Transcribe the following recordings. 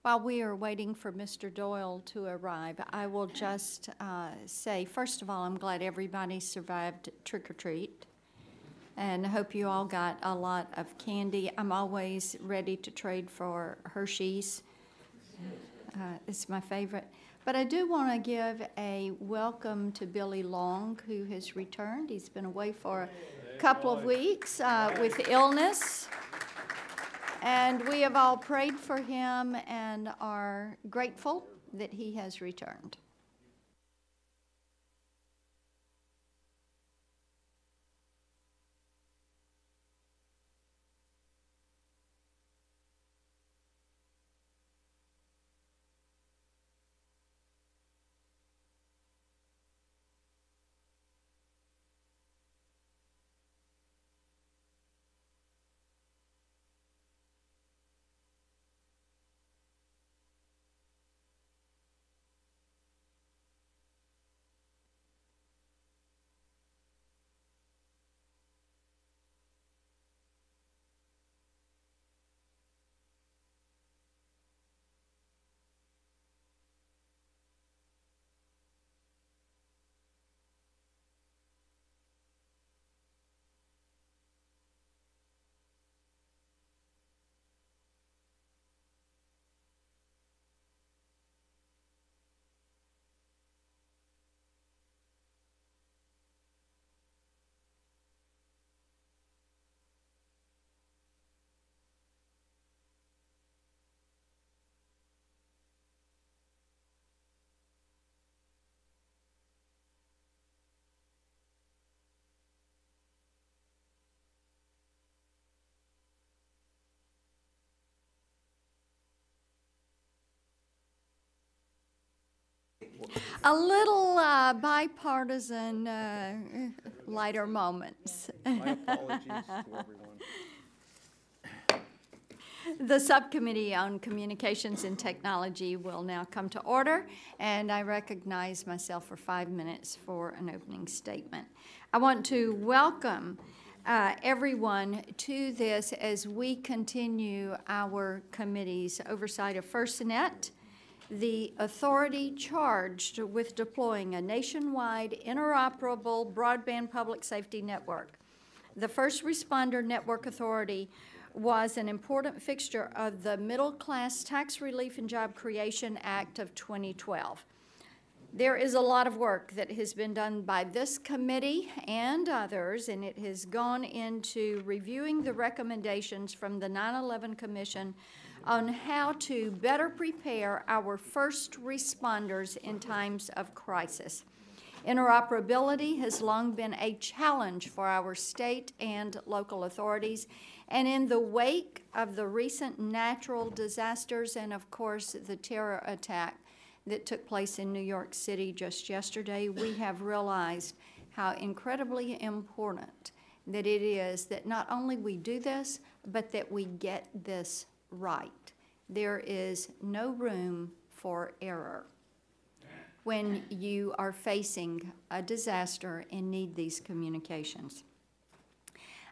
While we are waiting for Mr. Doyle to arrive, I will just say, first of all, I'm glad everybody survived trick-or-treat, and I hope you all got a lot of candy. I'm always ready to trade for Hershey's. It's my favorite. But I do want to give a welcome to Billy Long, who has returned. He's been away for a couple of weeks with illness. And we have all prayed for him and are grateful that he has returned. A little bipartisan, lighter moments. My apologies to everyone. The Subcommittee on Communications and Technology will now come to order, and I recognize myself for 5 minutes for an opening statement. I want to welcome everyone to this as we continue our committee's oversight of FirstNet, the authority charged with deploying a nationwide interoperable broadband public safety network. The First Responder Network Authority was an important fixture of the Middle Class Tax Relief and Job Creation Act of 2012. There is a lot of work that has been done by this committee and others, and it has gone into reviewing the recommendations from the 9/11 Commission on how to better prepare our first responders in times of crisis. Interoperability has long been a challenge for our state and local authorities, and in the wake of the recent natural disasters and, of course, the terror attack that took place in New York City just yesterday, we have realized how incredibly important that it is that not only we do this, but that we get this right. There is no room for error when you are facing a disaster and need these communications.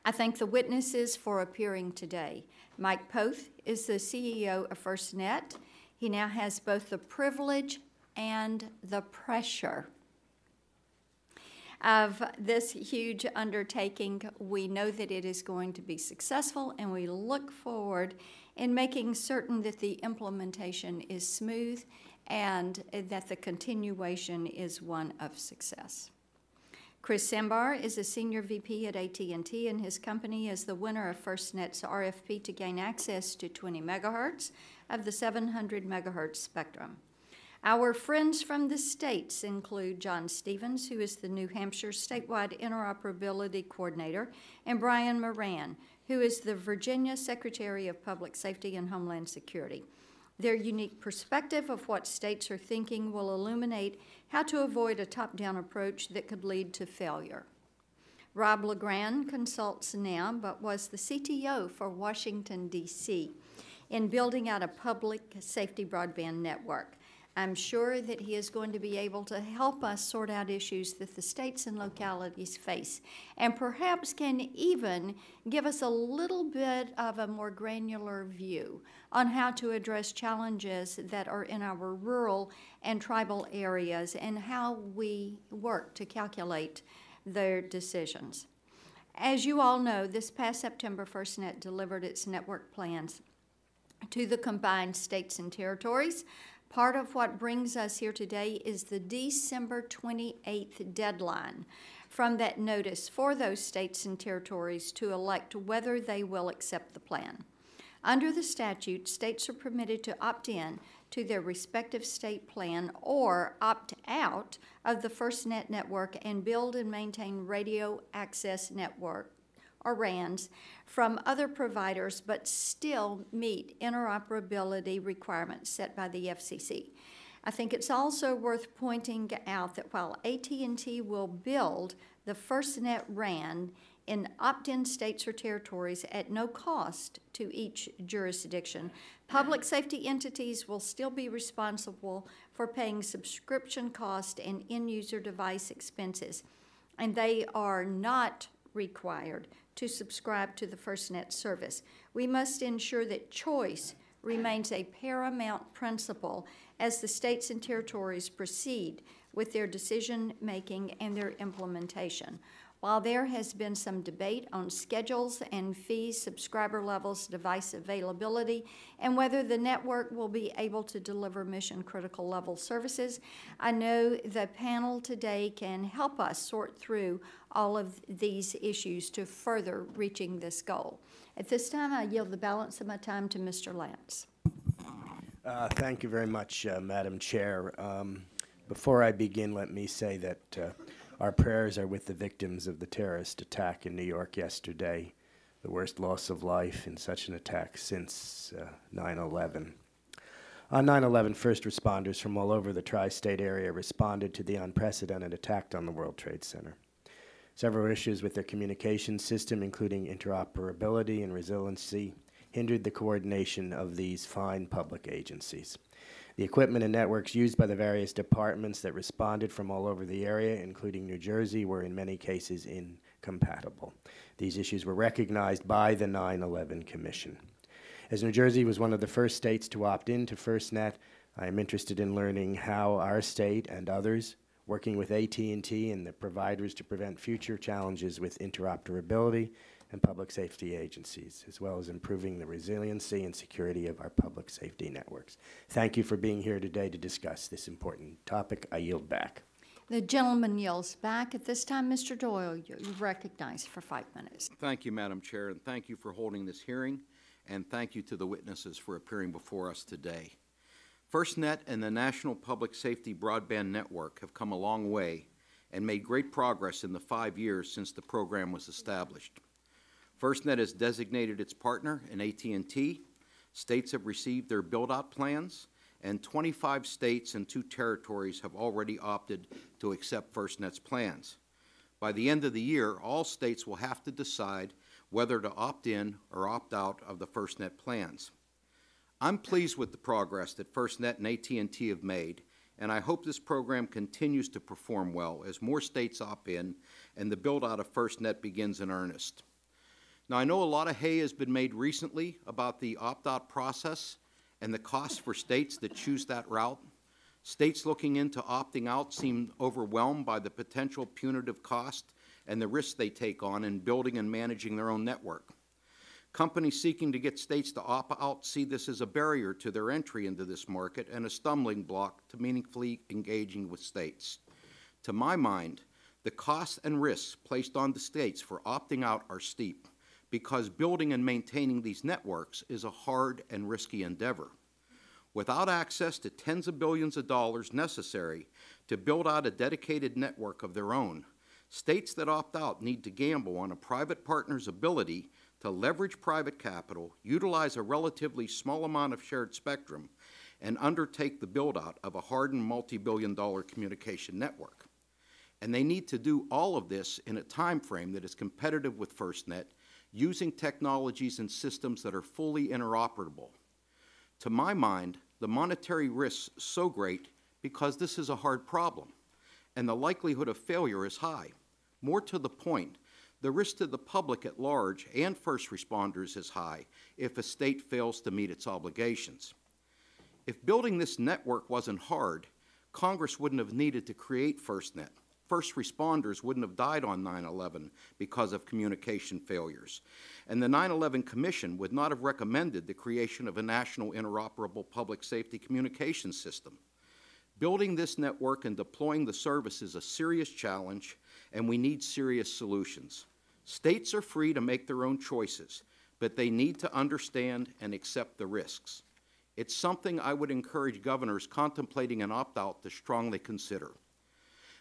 I thank the witnesses for appearing today. Mike Poth is the CEO of FirstNet. He now has both the privilege and the pressure of this huge undertaking. We know that it is going to be successful, and we look forward in making certain that the implementation is smooth and that the continuation is one of success. Chris Sambar is a senior VP at AT&T, and his company is the winner of FirstNet's RFP to gain access to 20 megahertz of the 700 megahertz spectrum. Our friends from the states include John Stevens, who is the New Hampshire Statewide Interoperability Coordinator, and Brian Moran, who is the Virginia Secretary of Public Safety and Homeland Security. Their unique perspective of what states are thinking will illuminate how to avoid a top-down approach that could lead to failure. Rob LeGrand consults now, but was the CTO for Washington, D.C. in building out a public safety broadband network. I'm sure that he is going to be able to help us sort out issues that the states and localities face, and perhaps can even give us a little bit of a more granular view on how to address challenges that are in our rural and tribal areas and how we work to calculate their decisions. As you all know, this past September, FirstNet delivered its network plans to the combined states and territories. Part of what brings us here today is the December 28th deadline from that notice for those states and territories to elect whether they will accept the plan. Under the statute, states are permitted to opt in to their respective state plan or opt out of the FirstNet network and build and maintain radio access network, or RANs, from other providers, but still meet interoperability requirements set by the FCC. I think it's also worth pointing out that while AT&T will build the FirstNet RAN in opt-in states or territories at no cost to each jurisdiction, public safety entities will still be responsible for paying subscription cost and end-user device expenses, and they are not required to subscribe to the FirstNet service. We must ensure that choice remains a paramount principle as the states and territories proceed with their decision-making and their implementation. While there has been some debate on schedules and fees, subscriber levels, device availability, and whether the network will be able to deliver mission-critical level services, I know the panel today can help us sort through all of these issues to further reaching this goal. At this time, I yield the balance of my time to Mr. Lance. Thank you very much, Madam Chair. Before I begin, let me say that our prayers are with the victims of the terrorist attack in New York yesterday, the worst loss of life in such an attack since 9/11. On 9/11, first responders from all over the tri-state area responded to the unprecedented attack on the World Trade Center. Several issues with their communication system, including interoperability and resiliency, hindered the coordination of these fine public agencies. The equipment and networks used by the various departments that responded from all over the area, including New Jersey, were in many cases incompatible. These issues were recognized by the 9/11 Commission. As New Jersey was one of the first states to opt into FirstNet, I am interested in learning how our state and others, working with AT&T and the providers to prevent future challenges with interoperability and public safety agencies, as well as improving the resiliency and security of our public safety networks. Thank you for being here today to discuss this important topic. I yield back. The gentleman yields back. At this time, Mr. Doyle, you're recognized for 5 minutes. Thank you, Madam Chair, and thank you for holding this hearing, and thank you to the witnesses for appearing before us today. FirstNet and the National Public Safety Broadband Network have come a long way and made great progress in the 5 years since the program was established. FirstNet has designated its partner in AT&T. States have received their build-out plans, and 25 states and 2 territories have already opted to accept FirstNet's plans. By the end of the year, all states will have to decide whether to opt in or opt out of the FirstNet plans. I'm pleased with the progress that FirstNet and AT&T have made, and I hope this program continues to perform well as more states opt in and the build-out of FirstNet begins in earnest. Now, I know a lot of hay has been made recently about the opt-out process and the costs for states that choose that route. States looking into opting out seem overwhelmed by the potential punitive cost and the risks they take on in building and managing their own network. Companies seeking to get states to opt out see this as a barrier to their entry into this market and a stumbling block to meaningfully engaging with states. To my mind, the costs and risks placed on the states for opting out are steep, because building and maintaining these networks is a hard and risky endeavor. Without access to tens of billions of dollars necessary to build out a dedicated network of their own, states that opt out need to gamble on a private partner's ability to leverage private capital, utilize a relatively small amount of shared spectrum, and undertake the build-out of a hardened multi-billion-dollar communication network. And they need to do all of this in a time frame that is competitive with FirstNet, using technologies and systems that are fully interoperable. To my mind, the monetary risks so great because this is a hard problem, and the likelihood of failure is high. More to the point, the risk to the public at large and first responders is high if a state fails to meet its obligations. If building this network wasn't hard, Congress wouldn't have needed to create FirstNet. First responders wouldn't have died on 9/11 because of communication failures. And the 9/11 Commission would not have recommended the creation of a national interoperable public safety communications system. Building this network and deploying the service is a serious challenge, and we need serious solutions. States are free to make their own choices, but they need to understand and accept the risks. It's something I would encourage governors contemplating an opt-out to strongly consider.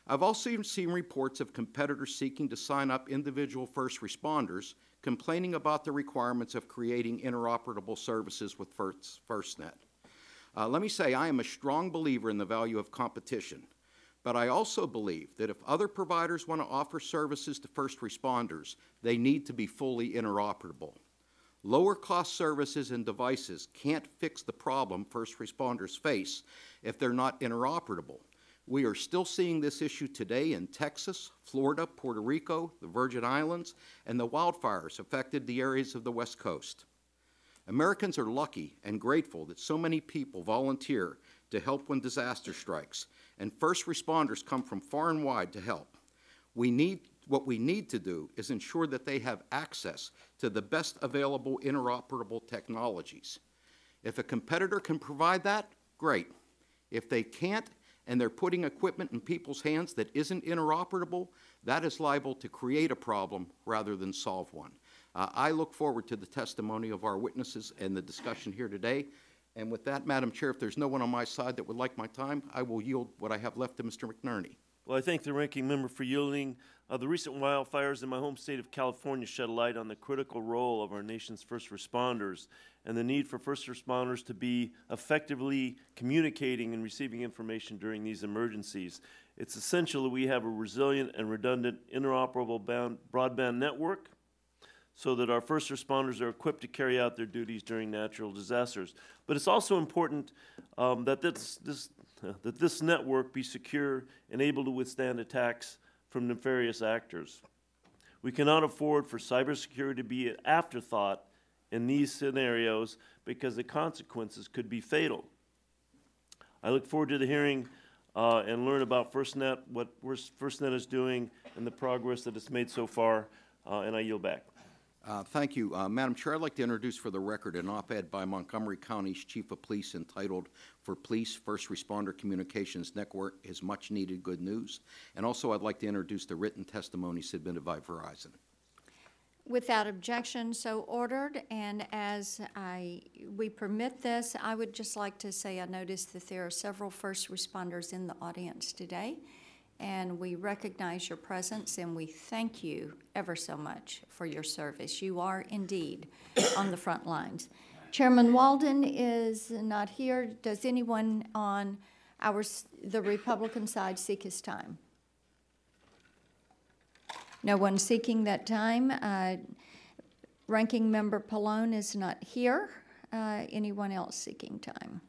I've also seen reports of competitors seeking to sign up individual first responders, complaining about the requirements of creating interoperable services with FirstNet. Let me say, I am a strong believer in the value of competition, but I also believe that if other providers want to offer services to first responders, they need to be fully interoperable. Lower cost services and devices can't fix the problem first responders face if they're not interoperable. We are still seeing this issue today in Texas, Florida, Puerto Rico, the Virgin Islands, and the wildfires affected the areas of the West Coast. Americans are lucky and grateful that so many people volunteer to help when disaster strikes, and first responders come from far and wide to help. What we need to do is ensure that they have access to the best available interoperable technologies. If a competitor can provide that, great. If they can't, and they're putting equipment in people's hands that isn't interoperable, that is liable to create a problem rather than solve one. I look forward to the testimony of our witnesses and the discussion here today. And with that, Madam Chair, if there's no one on my side that would like my time, I will yield what I have left to Mr. McNerney. Well, I thank the ranking member for yielding. The recent wildfires in my home state of California shed a light on the critical role of our nation's first responders and the need for first responders to be effectively communicating and receiving information during these emergencies. It's essential that we have a resilient and redundant interoperable broadband network so that our first responders are equipped to carry out their duties during natural disasters. But it's also important that this network be secure and able to withstand attacks from nefarious actors. We cannot afford for cybersecurity to be an afterthought in these scenarios because the consequences could be fatal. I look forward to the hearing and learn about FirstNet, what FirstNet is doing, and the progress that it's made so far, and I yield back. Thank you. Madam Chair, I'd like to introduce for the record an op-ed by Montgomery County's Chief of Police entitled, "For Police First Responder Communications Network is Much Needed Good News." And also I'd like to introduce the written testimony submitted by Verizon. Without objection, so ordered. And as we permit this, I would just like to say I noticed that there are several first responders in the audience today, and we recognize your presence, and we thank you ever so much for your service. You are indeed on the front lines. Chairman Walden is not here. Does anyone on the Republican side seek his time? No one seeking that time. Ranking Member Pallone is not here. Anyone else seeking time?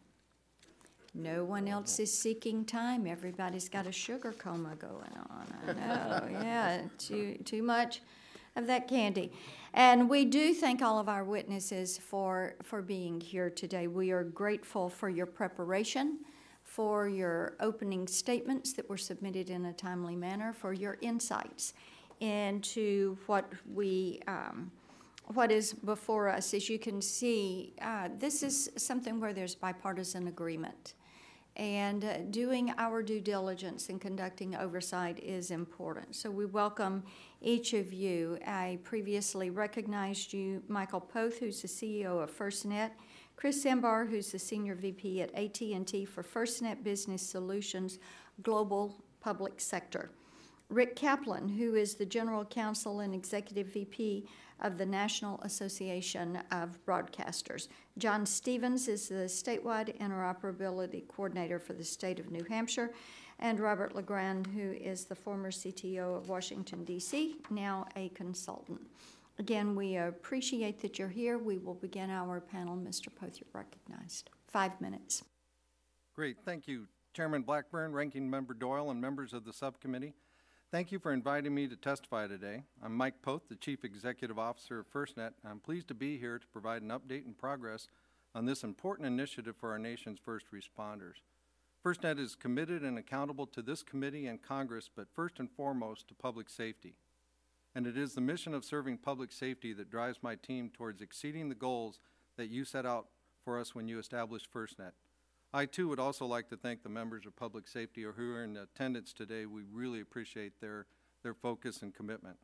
No one else is seeking time. Everybody's got a sugar coma going on. I know, yeah, too much of that candy. And we do thank all of our witnesses for being here today. We are grateful for your preparation, for your opening statements that were submitted in a timely manner, for your insights into what is before us. As you can see, this is something where there's bipartisan agreement. And doing our due diligence and conducting oversight is important. So we welcome each of you. I previously recognized you, Michael Poth, who's the CEO of FirstNet, Chris Zembar, who's the Senior VP at AT&T for FirstNet Business Solutions Global Public Sector, Rick Kaplan, who is the General Counsel and Executive VP of the National Association of Broadcasters. John Stevens is the Statewide Interoperability Coordinator for the state of New Hampshire, and Robert LeGrand, who is the former CTO of Washington, D.C., now a consultant. Again, we appreciate that you're here. We will begin our panel. Mr. Poth, you're recognized. 5 minutes. Great. Thank you, Chairman Blackburn, Ranking Member Doyle, and members of the subcommittee, thank you for inviting me to testify today. I'm Mike Poth, the Chief Executive Officer of FirstNet, and I'm pleased to be here to provide an update and progress on this important initiative for our nation's first responders. FirstNet is committed and accountable to this committee and Congress, but first and foremost to public safety. And it is the mission of serving public safety that drives my team towards exceeding the goals that you set out for us when you established FirstNet. I, too, would also like to thank the members of public safety who are in attendance today. We really appreciate their focus and commitment.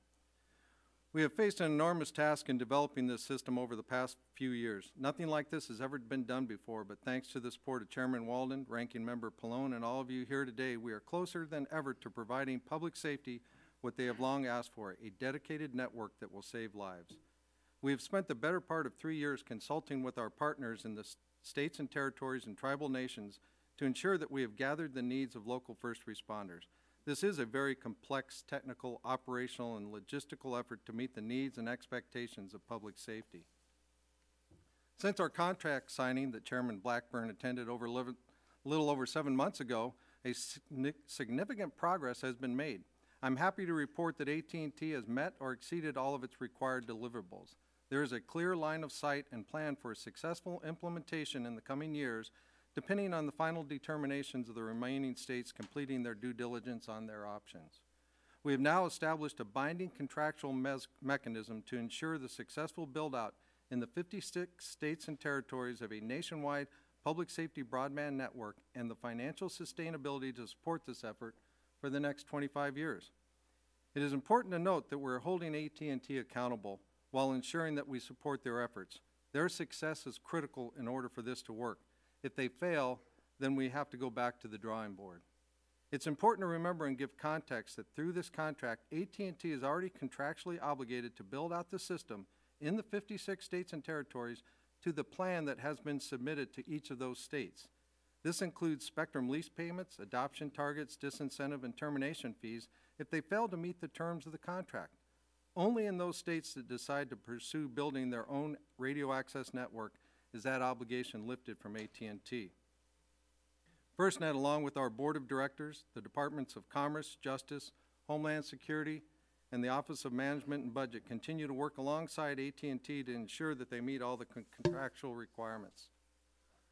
We have faced an enormous task in developing this system over the past few years. Nothing like this has ever been done before, but thanks to the support of Chairman Walden, Ranking Member Pallone, and all of you here today, we are closer than ever to providing public safety what they have long asked for, a dedicated network that will save lives. We have spent the better part of 3 years consulting with our partners in the states and territories and tribal nations to ensure that we have gathered the needs of local first responders. This is a very complex technical, operational, and logistical effort to meet the needs and expectations of public safety. Since our contract signing that Chairman Blackburn attended a little over 7 months ago, a significant progress has been made. I'm happy to report that AT&T has met or exceeded all of its required deliverables. There is a clear line of sight and plan for a successful implementation in the coming years, depending on the final determinations of the remaining states completing their due diligence on their options. We have now established a binding contractual mechanism to ensure the successful build-out in the 56 states and territories of a nationwide public safety broadband network and the financial sustainability to support this effort for the next 25 years. It is important to note that we're holding AT&T accountable while ensuring that we support their efforts. Their success is critical in order for this to work. If they fail, then we have to go back to the drawing board. It's important to remember and give context that through this contract, AT&T is already contractually obligated to build out the system in the 56 states and territories to the plan that has been submitted to each of those states. This includes spectrum lease payments, adoption targets, disincentive, and termination fees if they fail to meet the terms of the contract. Only in those states that decide to pursue building their own radio access network is that obligation lifted from AT&T. FirstNet, along with our Board of Directors, the Departments of Commerce, Justice, Homeland Security, and the Office of Management and Budget, continue to work alongside AT&T to ensure that they meet all the contractual requirements.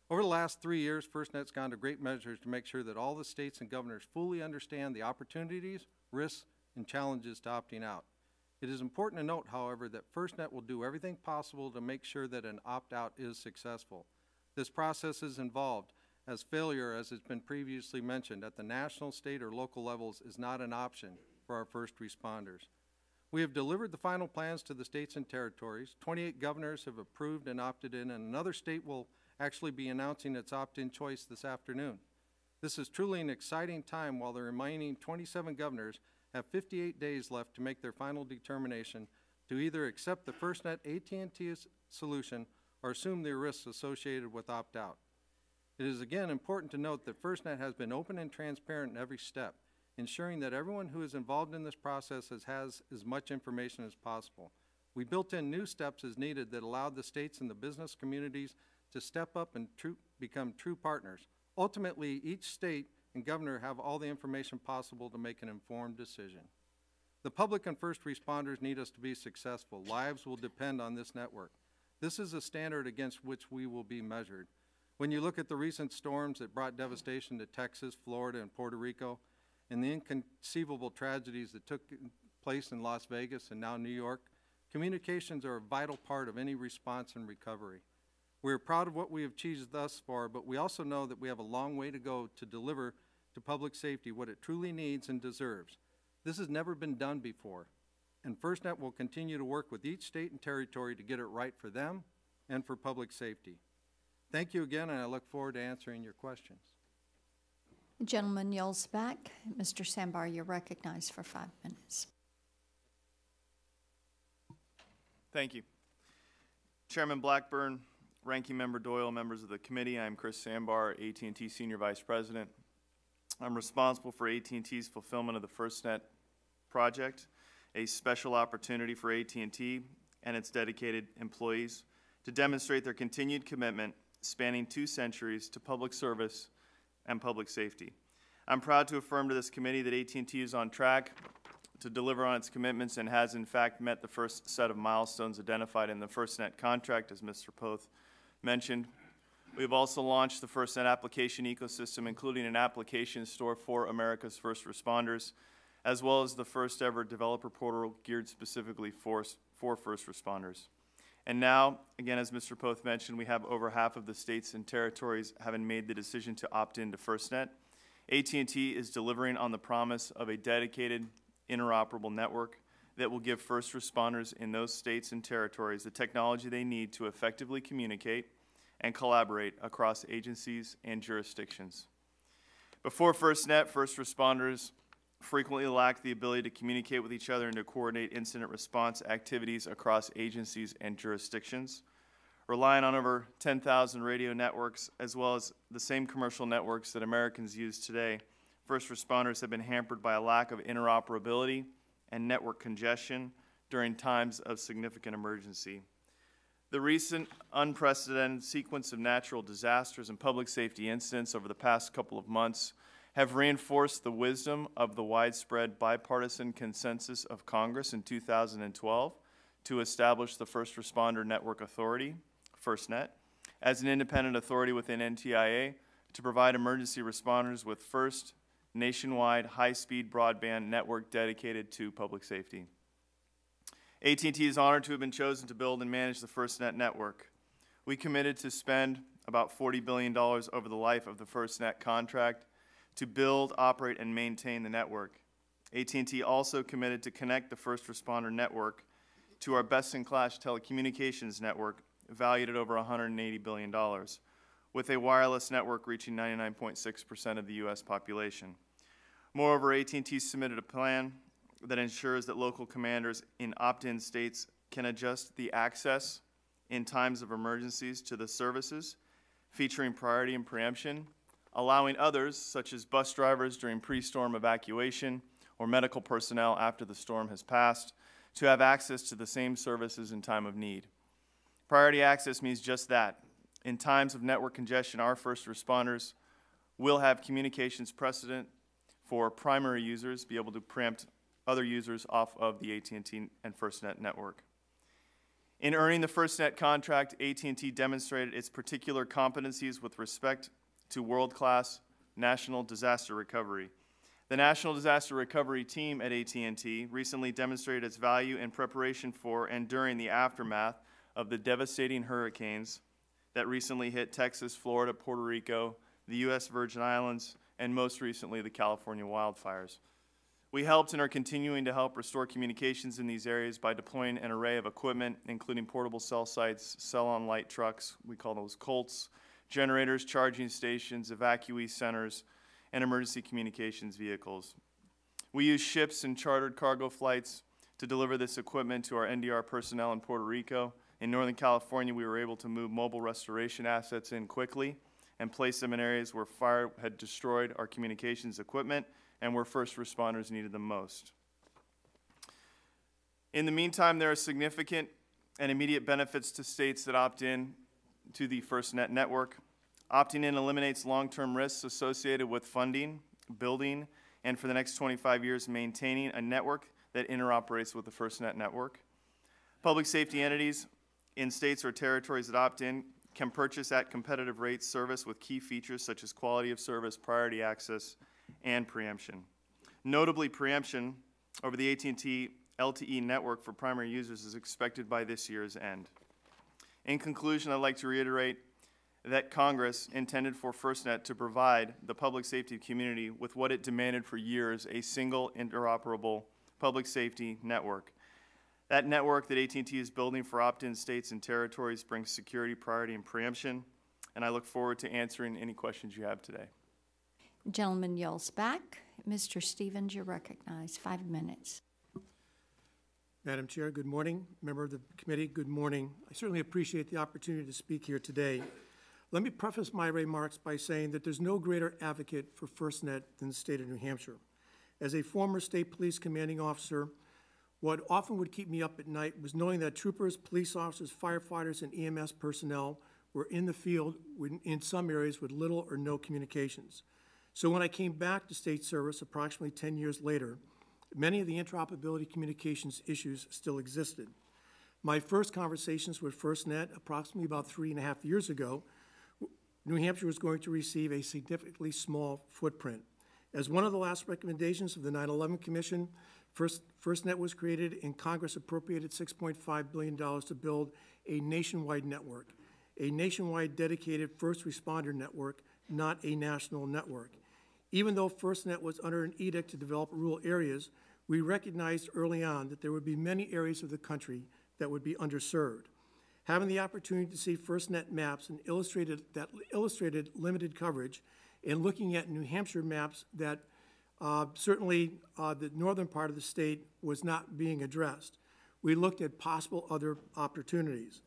Over the last 3 years, FirstNet's gone to great measures to make sure that all the states and governors fully understand the opportunities, risks, and challenges to opting out. It is important to note, however, that FirstNet will do everything possible to make sure that an opt-out is successful. This process is involved, as failure, as has been previously mentioned, at the national, state, or local levels is not an option for our first responders. We have delivered the final plans to the states and territories. 28 governors have approved and opted in, and another state will actually be announcing its opt-in choice this afternoon. This is truly an exciting time while the remaining 27 governors have 58 days left to make their final determination to either accept the FirstNet AT&T solution or assume the risks associated with opt-out. It is again important to note that FirstNet has been open and transparent in every step, ensuring that everyone who is involved in this process has as much information as possible. We built in new steps as needed that allowed the states and the business communities to step up and become true partners. Ultimately, each state and governor have all the information possible to make an informed decision. The public and first responders need us to be successful. Lives will depend on this network. This is a standard against which we will be measured. When you look at the recent storms that brought devastation to Texas, Florida, and Puerto Rico, and the inconceivable tragedies that took place in Las Vegas and now New York, communications are a vital part of any response and recovery. We are proud of what we have achieved thus far, but we also know that we have a long way to go to deliver to public safety what it truly needs and deserves. This has never been done before, and FirstNet will continue to work with each state and territory to get it right for them and for public safety. Thank you again, and I look forward to answering your questions. The gentleman yields back. Mr. Sambar, you're recognized for 5 minutes. Thank you. Chairman Blackburn, Ranking Member Doyle, members of the committee, I'm Chris Sambar, AT&T Senior Vice President. I'm responsible for AT&T's fulfillment of the FirstNet project, a special opportunity for AT&T and its dedicated employees to demonstrate their continued commitment spanning 2 centuries to public service and public safety. I'm proud to affirm to this committee that AT&T is on track to deliver on its commitments and has in fact met the first set of milestones identified in the FirstNet contract, as Mr. Poth mentioned. We have also launched the FirstNet application ecosystem, including an application store for America's first responders, as well as the first ever developer portal geared specifically for first responders. And now, again, as Mr. Poth mentioned, we have over half of the states and territories having made the decision to opt into FirstNet. AT&T is delivering on the promise of a dedicated, interoperable network that will give first responders in those states and territories the technology they need to effectively communicate and collaborate across agencies and jurisdictions. Before FirstNet, first responders frequently lacked the ability to communicate with each other and to coordinate incident response activities across agencies and jurisdictions. Relying on over 10,000 radio networks, as well as the same commercial networks that Americans use today, first responders have been hampered by a lack of interoperability and network congestion during times of significant emergency. The recent unprecedented sequence of natural disasters and public safety incidents over the past couple of months have reinforced the wisdom of the widespread bipartisan consensus of Congress in 2012 to establish the First Responder Network Authority, FirstNet, as an independent authority within NTIA to provide emergency responders with first nationwide high-speed broadband network dedicated to public safety. AT&T is honored to have been chosen to build and manage the FirstNet network. We committed to spend about $40 billion over the life of the FirstNet contract to build, operate, and maintain the network. AT&T also committed to connect the first responder network to our best-in-class telecommunications network valued at over $180 billion, with a wireless network reaching 99.6% of the U.S. population. Moreover, AT&T submitted a plan that ensures that local commanders in opt-in states can adjust the access in times of emergencies to the services, featuring priority and preemption, allowing others, such as bus drivers during pre-storm evacuation or medical personnel after the storm has passed, to have access to the same services in time of need. Priority access means just that. In times of network congestion, our first responders will have communications precedent for primary users, be able to preempt other users off of the AT&T and FirstNet network. In earning the FirstNet contract, AT&T demonstrated its particular competencies with respect to world-class national disaster recovery. The National Disaster Recovery Team at AT&T recently demonstrated its value in preparation for and during the aftermath of the devastating hurricanes that recently hit Texas, Florida, Puerto Rico, the U.S. Virgin Islands, and most recently the California wildfires. We helped and are continuing to help restore communications in these areas by deploying an array of equipment, including portable cell sites, cell-on-light trucks, we call those COLTs, generators, charging stations, evacuee centers, and emergency communications vehicles. We use ships and chartered cargo flights to deliver this equipment to our NDR personnel in Puerto Rico. In Northern California, we were able to move mobile restoration assets in quickly and place them in areas where fire had destroyed our communications equipment and where first responders needed them most. In the meantime, there are significant and immediate benefits to states that opt in to the FirstNet network. Opting in eliminates long-term risks associated with funding, building, and for the next 25 years, maintaining a network that interoperates with the FirstNet network. Public safety entities in states or territories that opt in can purchase at competitive rates service with key features such as quality of service, priority access, and preemption. Notably, preemption over the AT&T LTE network for primary users is expected by this year's end. In conclusion, I'd like to reiterate that Congress intended for FirstNet to provide the public safety community with what it demanded for years, a single interoperable public safety network. That network that AT&T is building for opt-in states and territories brings security, priority, and preemption, and I look forward to answering any questions you have today. Gentleman yells back. Mr. Stevens, you're recognized. 5 minutes. Madam Chair, good morning. Member of the committee, good morning. I certainly appreciate the opportunity to speak here today. Let me preface my remarks by saying that there's no greater advocate for FirstNet than the state of New Hampshire. As a former state police commanding officer, what often would keep me up at night was knowing that troopers, police officers, firefighters, and EMS personnel were in the field in some areas with little or no communications. So when I came back to state service approximately 10 years later, many of the interoperability communications issues still existed. My first conversations with FirstNet, approximately about 3.5 years ago, New Hampshire was going to receive a significantly small footprint. As one of the last recommendations of the 9/11 Commission, FirstNet was created and Congress appropriated $6.5 billion to build a nationwide network, a nationwide dedicated first responder network, not a national network. Even though FirstNet was under an edict to develop rural areas, we recognized early on that there would be many areas of the country that would be underserved. Having the opportunity to see FirstNet maps and illustrated limited coverage, and looking at New Hampshire maps that certainly the northern part of the state was not being addressed, we looked at possible other opportunities.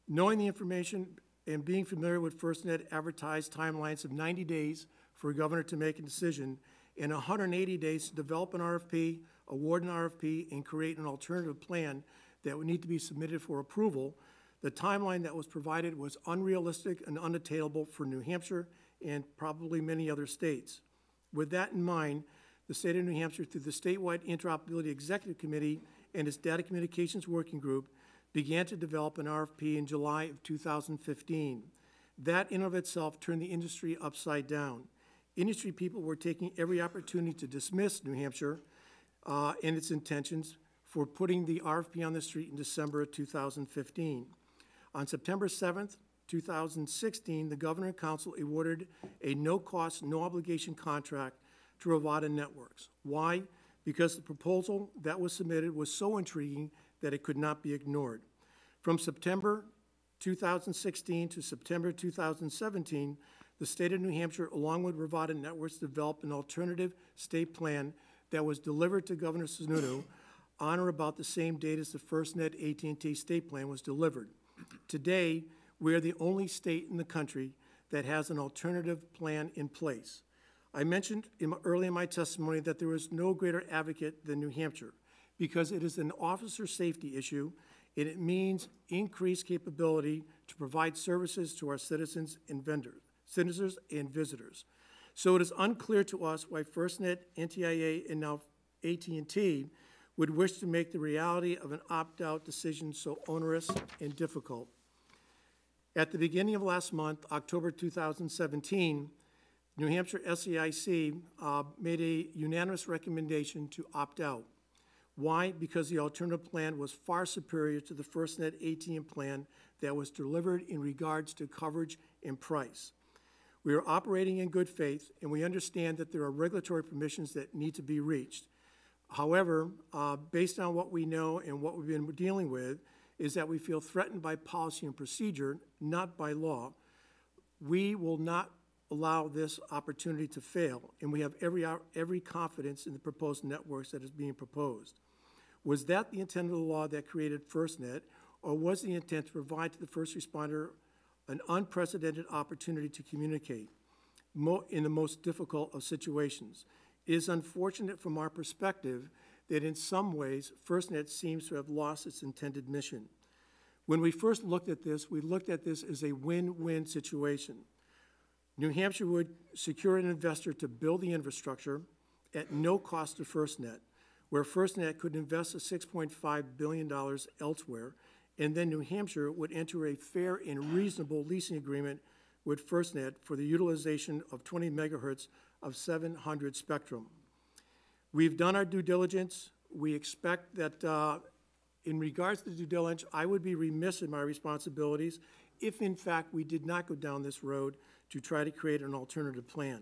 Knowing the information and being familiar with FirstNet advertised timelines of 90 days for a governor to make a decision and 180 days to develop an RFP, award an RFP, and create an alternative plan that would need to be submitted for approval, the timeline that was provided was unrealistic and unattainable for New Hampshire and probably many other states. With that in mind, the state of New Hampshire, through the statewide Interoperability Executive Committee and its Data Communications Working Group, began to develop an RFP in July of 2015. That in of itself turned the industry upside down. Industry people were taking every opportunity to dismiss New Hampshire and its intentions for putting the RFP on the street in December of 2015. On September 7th, 2016, the Governor and Council awarded a no-cost, no-obligation contract to Rivada Networks. Why? Because the proposal that was submitted was so intriguing that it could not be ignored. From September 2016 to September 2017, the state of New Hampshire, along with Rivada Networks, developed an alternative state plan that was delivered to Governor Sununu on or about the same date as the FirstNet AT&T state plan was delivered. Today, we are the only state in the country that has an alternative plan in place. I mentioned early in my testimony that there is no greater advocate than New Hampshire because it is an officer safety issue and it means increased capability to provide services to our citizens and visitors. So it is unclear to us why FirstNet, NTIA, and now AT&T would wish to make the reality of an opt-out decision so onerous and difficult. At the beginning of last month, October 2017, New Hampshire SEIC made a unanimous recommendation to opt out. Why? Because the alternative plan was far superior to the FirstNet AT&T plan that was delivered in regards to coverage and price. We are operating in good faith, and we understand that there are regulatory permissions that need to be reached. However, based on what we know and what we've been dealing with, is that we feel threatened by policy and procedure, not by law. We will not allow this opportunity to fail, and we have every confidence in the proposed networks that is being proposed. Was that the intent of the law that created FirstNet, or was the intent to provide to the first responder an unprecedented opportunity to communicate in the most difficult of situations? It is unfortunate from our perspective that in some ways, FirstNet seems to have lost its intended mission. When we first looked at this, we looked at this as a win-win situation. New Hampshire would secure an investor to build the infrastructure at no cost to FirstNet, where FirstNet could invest the $6.5 billion elsewhere, and then New Hampshire would enter a fair and reasonable leasing agreement with FirstNet for the utilization of 20 megahertz of 700 spectrum. We've done our due diligence. We expect that in regards to due diligence, I would be remiss in my responsibilities if in fact we did not go down this road to try to create an alternative plan.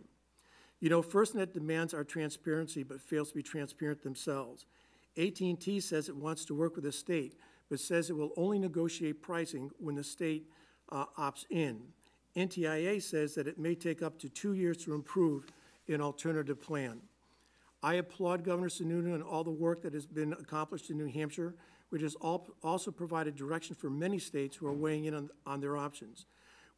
You know, FirstNet demands our transparency but fails to be transparent themselves. AT&T says it wants to work with the state, but says it will only negotiate pricing when the state opts in. NTIA says that it may take up to 2 years to improve an alternative plan. I applaud Governor Sununu and all the work that has been accomplished in New Hampshire, which has also provided direction for many states who are weighing in on their options.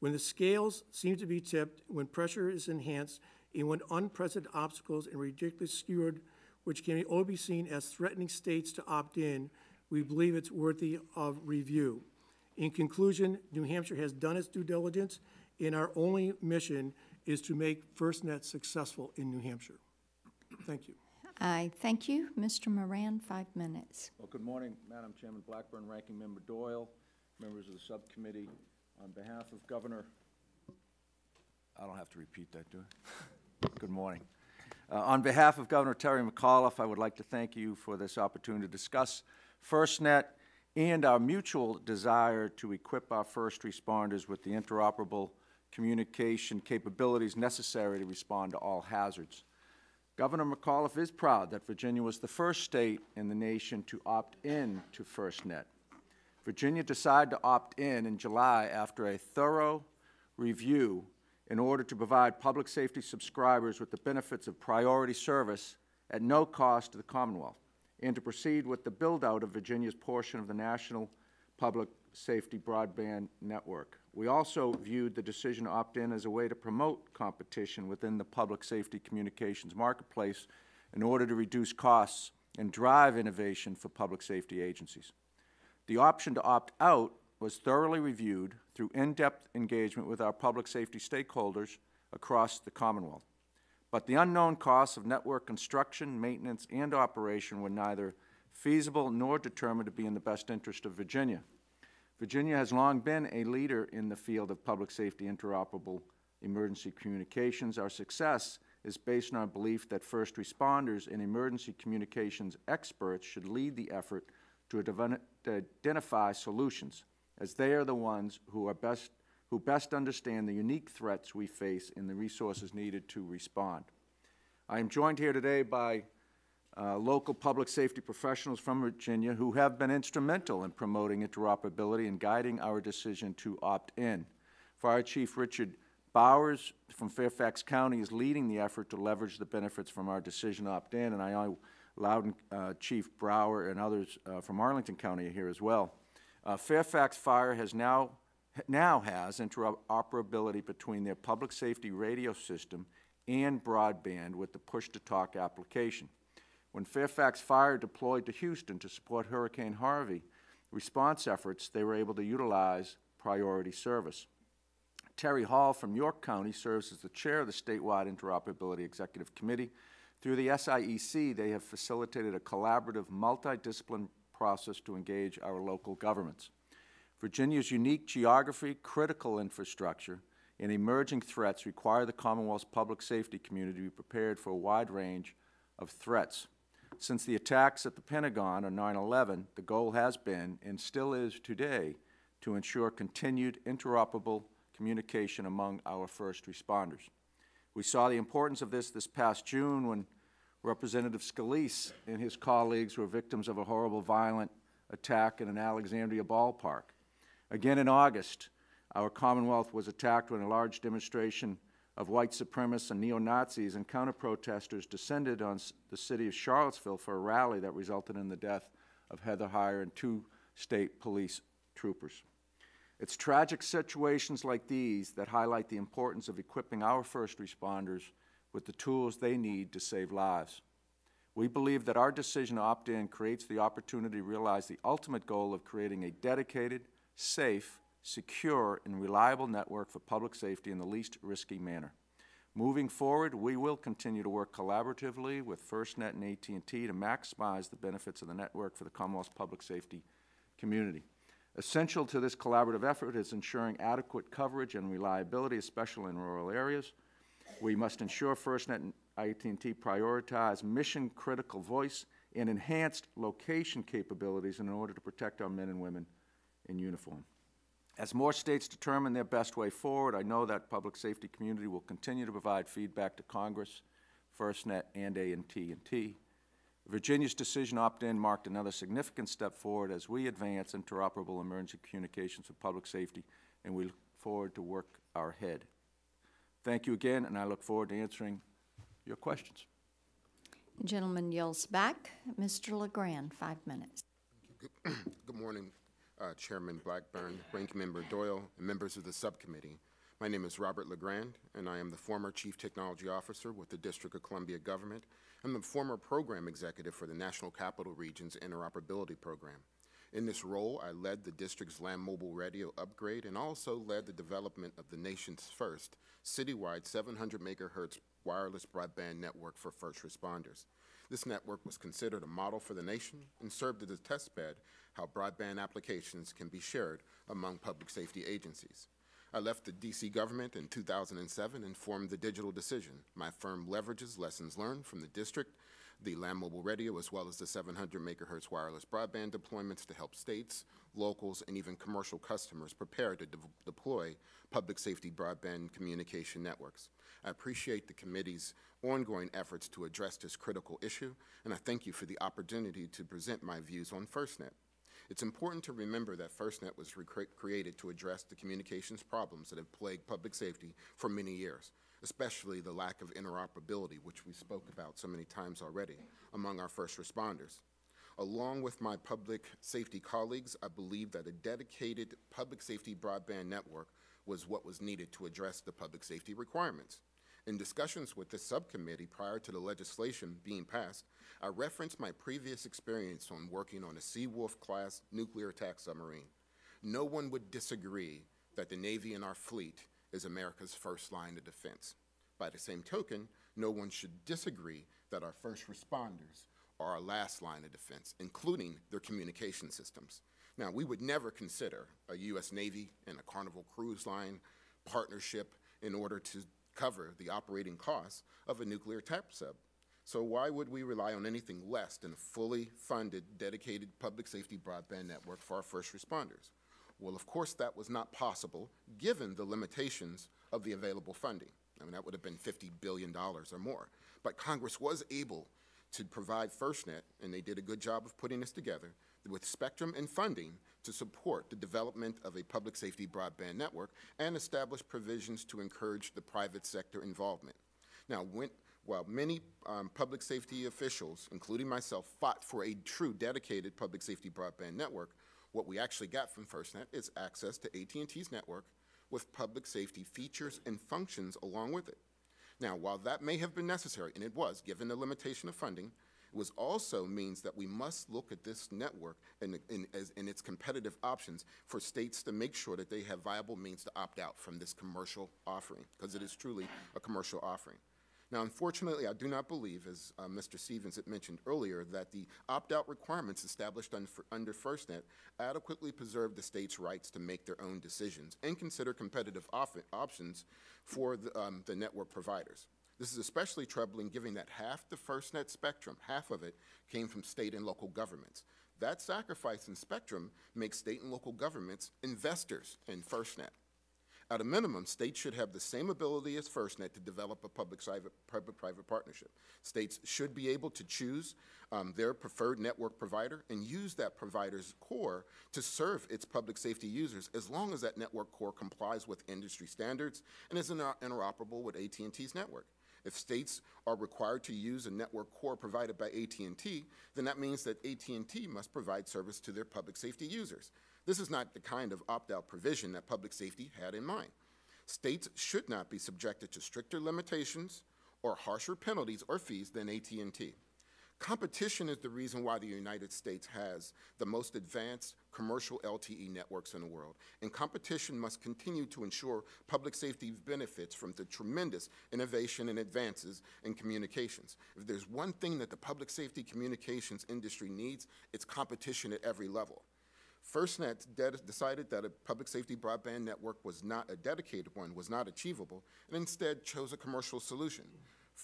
When the scales seem to be tipped, when pressure is enhanced, and when unprecedented obstacles and ridiculous skewed, which can only be seen as threatening states to opt in, we believe it's worthy of review. In conclusion, New Hampshire has done its due diligence, and our only mission is to make FirstNet successful in New Hampshire. Thank you. I thank you. Mr. Moran, 5 minutes. Well, good morning, Madam Chairman Blackburn, Ranking Member Doyle, members of the subcommittee. On behalf of Governor, I don't have to repeat that, do I? Good morning. On behalf of Governor Terry McAuliffe, I would like to thank you for this opportunity to discuss FirstNet and our mutual desire to equip our first responders with the interoperable communication capabilities necessary to respond to all hazards. Governor McAuliffe is proud that Virginia was the first state in the nation to opt in to FirstNet. Virginia decided to opt in July after a thorough review in order to provide public safety subscribers with the benefits of priority service at no cost to the Commonwealth, and to proceed with the build-out of Virginia's portion of the National Public Safety Broadband Network. We also viewed the decision to opt in as a way to promote competition within the public safety communications marketplace in order to reduce costs and drive innovation for public safety agencies. The option to opt out was thoroughly reviewed through in-depth engagement with our public safety stakeholders across the Commonwealth. But the unknown costs of network construction, maintenance, and operation were neither feasible nor determined to be in the best interest of Virginia. Virginia has long been a leader in the field of public safety interoperable emergency communications. Our success is based on our belief that first responders and emergency communications experts should lead the effort to identify solutions, as they are the ones who best understand the unique threats we face and the resources needed to respond. I am joined here today by local public safety professionals from Virginia who have been instrumental in promoting interoperability and guiding our decision to opt in. Fire Chief Richard Bowers from Fairfax County is leading the effort to leverage the benefits from our decision to opt in, and I know Loudon Chief Brower and others from Arlington County are here as well. Fairfax Fire now has interoperability between their public safety radio system and broadband with the push-to-talk application. When Fairfax Fire deployed to Houston to support Hurricane Harvey response efforts, they were able to utilize priority service. Terry Hall from York County serves as the chair of the statewide Interoperability Executive Committee. Through the SIEC, they have facilitated a collaborative, multidisciplinary process to engage our local governments. Virginia's unique geography, critical infrastructure, and emerging threats require the Commonwealth's public safety community to be prepared for a wide range of threats. Since the attacks at the Pentagon on 9/11, the goal has been, and still is today, to ensure continued interoperable communication among our first responders. We saw the importance of this past June when Representative Scalise and his colleagues were victims of a horrible, violent attack in an Alexandria ballpark. Again in August, our Commonwealth was attacked when a large demonstration of white supremacists and neo-Nazis and counter-protesters descended on the city of Charlottesville for a rally that resulted in the death of Heather Heyer and 2 state police troopers. It's tragic situations like these that highlight the importance of equipping our first responders with the tools they need to save lives. We believe that our decision to opt in creates the opportunity to realize the ultimate goal of creating a dedicated, safe, secure, and reliable network for public safety in the least risky manner. Moving forward, we will continue to work collaboratively with FirstNet and AT&T to maximize the benefits of the network for the Commonwealth's public safety community. Essential to this collaborative effort is ensuring adequate coverage and reliability, especially in rural areas. We must ensure FirstNet and AT&T prioritize mission-critical voice and enhanced location capabilities in order to protect our men and women in uniform. As more states determine their best way forward, I know that public safety community will continue to provide feedback to Congress, FirstNet, and AT&T. Virginia's decision to opt-in marked another significant step forward as we advance interoperable emergency communications for public safety, and we look forward to work our ahead. Thank you again, and I look forward to answering your questions. The gentleman yields back. Mr. LeGrand, 5 minutes. Good morning, Chairman Blackburn, Ranking Member Doyle, and members of the subcommittee. My name is Robert LeGrand, and I am the former Chief Technology Officer with the District of Columbia Government. I'm the former Program Executive for the National Capital Region's Interoperability Program. In this role, I led the district's land mobile radio upgrade and also led the development of the nation's first citywide 700 megahertz wireless broadband network for first responders. This network was considered a model for the nation and served as a testbed how broadband applications can be shared among public safety agencies. I left the DC government in 2007 and formed the Digital Decision. My firm leverages lessons learned from the district, the land mobile radio, as well as the 700 megahertz wireless broadband deployments to help states, locals, and even commercial customers prepare to deploy public safety broadband communication networks. I appreciate the committee's ongoing efforts to address this critical issue, and I thank you for the opportunity to present my views on FirstNet. It's important to remember that FirstNet was created to address the communications problems that have plagued public safety for many years, especially the lack of interoperability, which we spoke about so many times already, among our first responders. Along with my public safety colleagues, I believe that a dedicated public safety broadband network was what was needed to address the public safety requirements. In discussions with the subcommittee prior to the legislation being passed, I referenced my previous experience on working on a Seawolf-class nuclear attack submarine. No one would disagree that the Navy in our fleet is America's first line of defense. By the same token, no one should disagree that our first responders are our last line of defense, including their communication systems. Now, we would never consider a U.S. Navy and a Carnival Cruise Line partnership in order to cover the operating costs of a nuclear attack sub. So why would we rely on anything less than a fully funded, dedicated public safety broadband network for our first responders? Well, of course, that was not possible given the limitations of the available funding. I mean, that would have been $50 billion or more. But Congress was able to provide FirstNet, and they did a good job of putting this together, with spectrum and funding to support the development of a public safety broadband network and establish provisions to encourage the private sector involvement. Now, while many public safety officials, including myself, fought for a true dedicated public safety broadband network, what we actually got from FirstNet is access to AT&T's network with public safety features and functions along with it. Now, while that may have been necessary, and it was, given the limitation of funding, it was also means that we must look at this network and its competitive options for states to make sure that they have viable means to opt out from this commercial offering, because it is truly a commercial offering. Now, unfortunately, I do not believe, as Mr. Stevens had mentioned earlier, that the opt-out requirements established under FirstNet adequately preserve the state's rights to make their own decisions and consider competitive options for the network providers. This is especially troubling given that half the FirstNet spectrum, half of it, came from state and local governments. That sacrifice in spectrum makes state and local governments investors in FirstNet. At a minimum, states should have the same ability as FirstNet to develop a public-private partnership. States should be able to choose their preferred network provider and use that provider's core to serve its public safety users as long as that network core complies with industry standards and is interoperable with AT&T's network. If states are required to use a network core provided by AT&T, then that means that AT&T must provide service to their public safety users. This is not the kind of opt-out provision that public safety had in mind. States should not be subjected to stricter limitations or harsher penalties or fees than AT&T. Competition is the reason why the United States has the most advanced commercial LTE networks in the world, and competition must continue to ensure public safety benefits from the tremendous innovation and advances in communications. If there's one thing that the public safety communications industry needs, it's competition at every level. FirstNet decided that a public safety broadband network was not a dedicated one, was not achievable, and instead chose a commercial solution.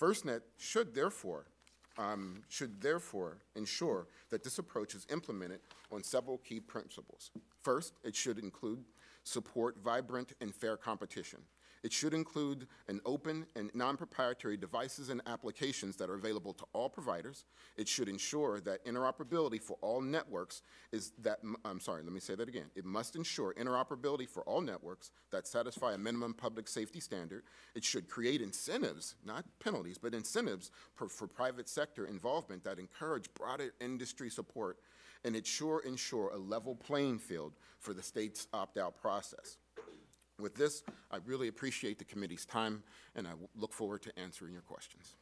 FirstNet should therefore ensure that this approach is implemented on several key principles. First, it should include support vibrant and fair competition. It should include an open and non-proprietary devices and applications that are available to all providers. It should ensure that interoperability for all networks is that, It must ensure interoperability for all networks that satisfy a minimum public safety standard. It should create incentives, not penalties, but incentives for private sector involvement that encourage broader industry support. And it should ensure a level playing field for the state's opt-out process. With this, I really appreciate the committee's time, and I look forward to answering your questions.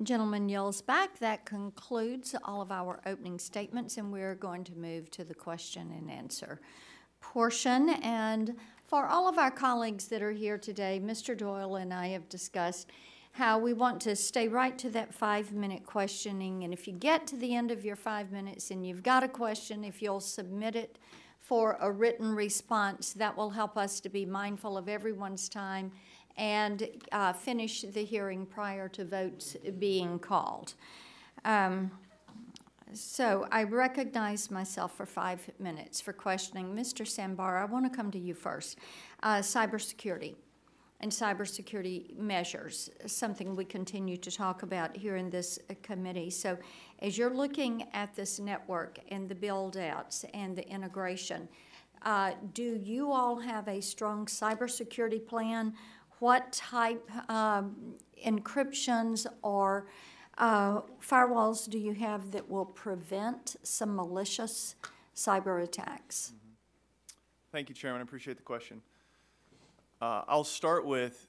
Gentleman yields back. That concludes all of our opening statements, and we're going to move to the question and answer portion. And for all of our colleagues that are here today, Mr. Doyle and I have discussed how we want to stay right to that 5-minute questioning. And if you get to the end of your 5 minutes and you've got a question, if you'll submit it for a written response, that will help us to be mindful of everyone's time and finish the hearing prior to votes being called. So I recognize myself for 5 minutes for questioning. Mr. Sambar, I want to come to you first. Cybersecurity and cybersecurity measures, something we continue to talk about here in this committee. So as you're looking at this network and the build-outs and the integration, do you all have a strong cybersecurity plan? What type encryptions or firewalls do you have that will prevent some malicious cyber attacks? Thank you, Chairman. I appreciate the question. I'll start with,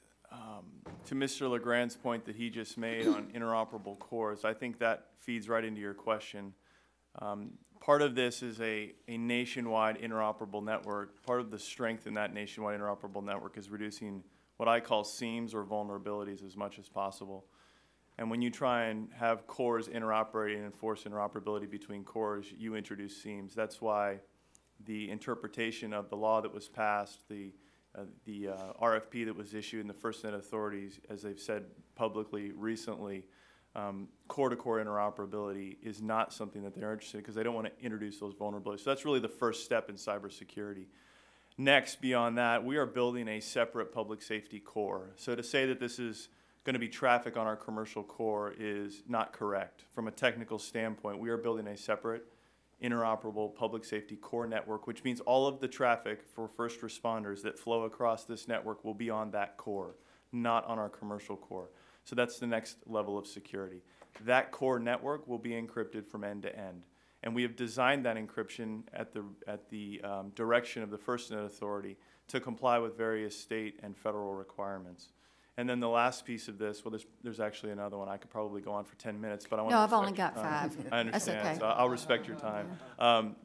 to Mr. LeGrand's point that he just made on interoperable cores. I think that feeds right into your question. Part of this is a nationwide interoperable network. Part of the strength in that nationwide interoperable network is reducing what I call seams or vulnerabilities as much as possible. And when you try and have cores interoperate and enforce interoperability between cores, you introduce seams. That's why the interpretation of the law that was passed, the RFP that was issued, and the FirstNet authorities, as they've said publicly recently, core-to-core interoperability is not something that they're interested in because they don't want to introduce those vulnerabilities. So that's really the first step in cybersecurity. Next, beyond that, we are building a separate public safety core. So to say that this is going to be traffic on our commercial core is not correct. From a technical standpoint, we are building a separate interoperable public safety core network, which means all of the traffic for first responders that flow across this network will be on that core, not on our commercial core. So that's the next level of security. That core network will be encrypted from end to end. And we have designed that encryption at the direction of the FirstNet Authority to comply with various state and federal requirements. And then the last piece of this, well, there's actually another one. I could probably go on for 10 minutes, but I want to. No, I've only got 5. I understand. That's okay. So I'll respect your time.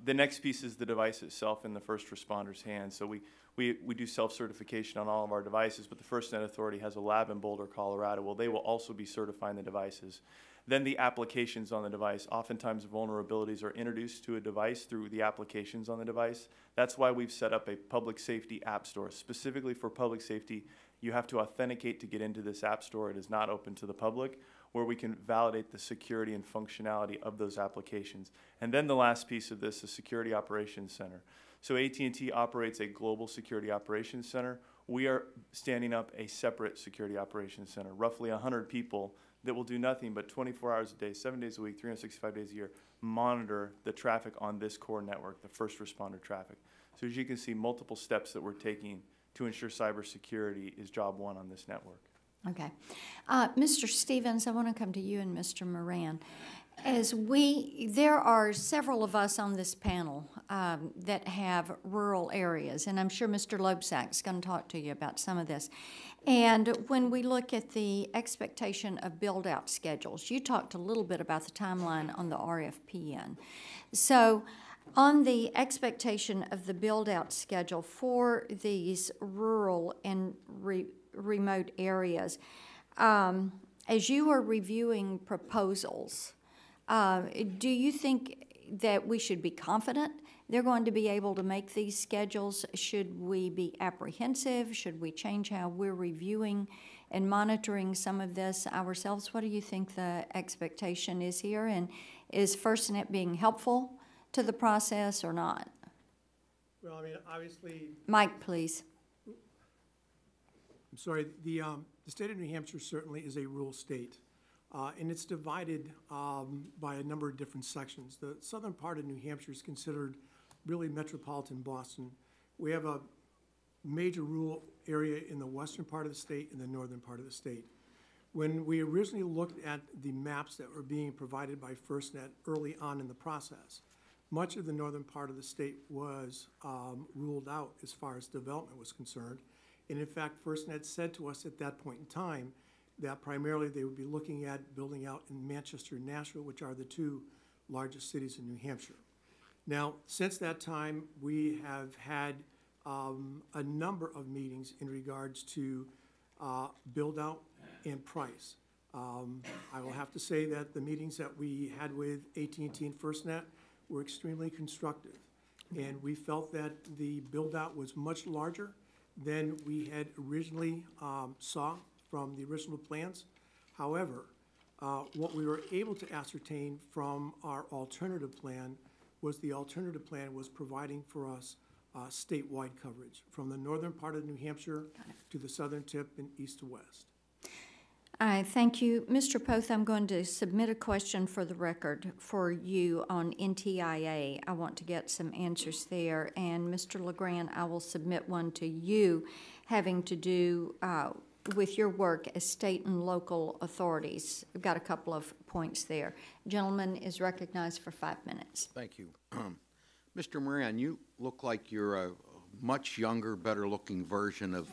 The next piece is the device itself in the first responder's hands. So we do self-certification on all of our devices, but the FirstNet Authority has a lab in Boulder, Colorado. Well, they will also be certifying the devices. Then the applications on the device. Oftentimes vulnerabilities are introduced to a device through the applications on the device. That's why we've set up a public safety app store. Specifically for public safety, you have to authenticate to get into this app store. It is not open to the public, where we can validate the security and functionality of those applications. And then the last piece of this is Security Operations Center. So AT&T operates a global Security Operations Center. We are standing up a separate Security Operations Center, roughly 100 people that will do nothing but 24 hours a day, 7 days a week, 365 days a year, monitor the traffic on this core network, the first responder traffic. So as you can see, multiple steps that we're taking to ensure cybersecurity is job one on this network. Okay. Mr. Stevens, I want to come to you and Mr. Moran. There are several of us on this panel that have rural areas, and I'm sure Mr. Loebsack's going to talk to you about some of this. And when we look at the expectation of build-out schedules, you talked a little bit about the timeline on the RFPN. So on the expectation of the build-out schedule for these rural and remote areas, as you are reviewing proposals, do you think that we should be confident they're going to be able to make these schedules? Should we be apprehensive? Should we change how we're reviewing and monitoring some of this ourselves? What do you think the expectation is here? And is FirstNet being helpful to the process or not? Well, I mean, obviously, Mike, please. I'm sorry, the state of New Hampshire certainly is a rural state, and it's divided by a number of different sections. The southern part of New Hampshire is considered really metropolitan Boston. We have a major rural area in the western part of the state and the northern part of the state. When we originally looked at the maps that were being provided by FirstNet early on in the process, much of the northern part of the state was ruled out as far as development was concerned. And in fact, FirstNet said to us at that point in time that primarily they would be looking at building out in Manchester and Nashville, which are the two largest cities in New Hampshire. Now, since that time, we have had a number of meetings in regards to build out and price. I will have to say that the meetings that we had with AT&T and FirstNet were extremely constructive. And we felt that the build out was much larger than we had originally saw from the original plans. However, what we were able to ascertain from our alternative plan was the alternative plan was providing for us statewide coverage from the northern part of New Hampshire to the southern tip and east to west. I thank you. Mr. Poth, I'm going to submit a question for the record for you on NTIA. I want to get some answers there. And Mr. LeGrand, I will submit one to you having to do with your work as state and local authorities. I've got a couple of points there. Gentleman is recognized for 5 minutes. Thank you. Mr. Moran, you look like you're a much younger, better-looking version of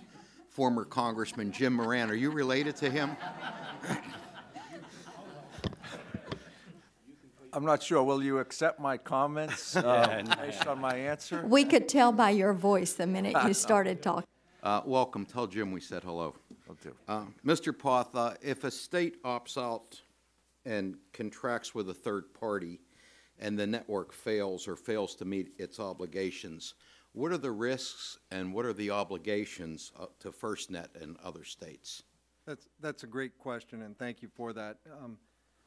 former Congressman Jim Moran. Are you related to him? I'm not sure. Will you accept my comments based on my answer? We could tell by your voice the minute you started talking. Welcome. Tell Jim we said hello. Will do. Mr. Poth, if a state opts out and contracts with a third party and the network fails or fails to meet its obligations, what are the risks and what are the obligations to FirstNet and other states? That's a great question, and thank you for that.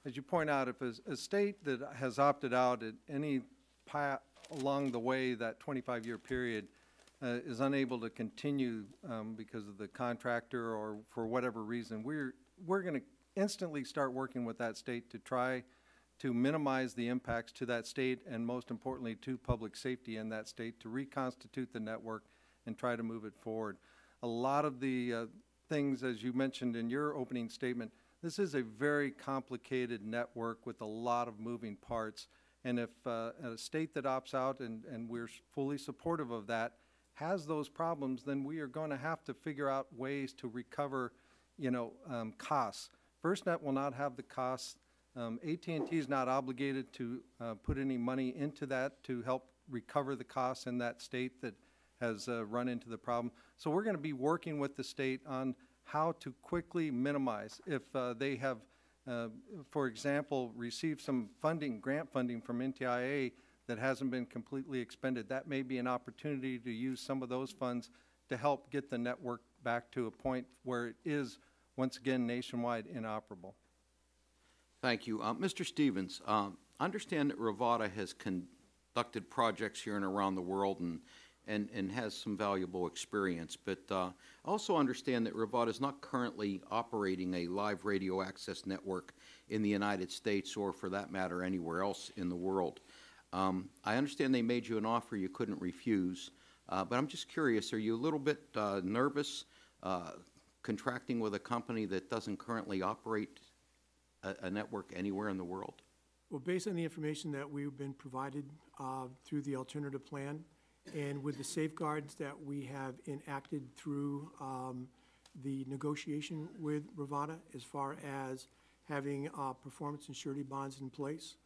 As you point out, if a state that has opted out at any path along the way, that 25-year period, is unable to continue because of the contractor or for whatever reason, we're going to instantly start working with that state to try to minimize the impacts to that state and, most importantly, to public safety in that state, to reconstitute the network and try to move it forward. A lot of the things, as you mentioned in your opening statement, this is a very complicated network with a lot of moving parts. And if a state that opts out, and we're fully supportive of that, has those problems, then we are going to have to figure out ways to recover, costs. FirstNet will not have the costs. AT&T is not obligated to put any money into that to help recover the costs in that state that has run into the problem. So we're going to be working with the state on how to quickly minimize. If they have, for example, received some funding, grant funding from NTIA that hasn't been completely expended, that may be an opportunity to use some of those funds to help get the network back to a point where it is, once again, nationwide inoperable. Thank you. Mr. Stevens, I understand that Rivada has conducted projects here and around the world and has some valuable experience, but I also understand that Rivada is not currently operating a live radio access network in the United States or, for that matter, anywhere else in the world. I understand they made you an offer you couldn't refuse, but I'm just curious, are you a little bit nervous contracting with a company that doesn't currently operate a network anywhere in the world? Well, based on the information that we've been provided through the alternative plan and with the safeguards that we have enacted through the negotiation with Rivada as far as having performance and surety bonds in place,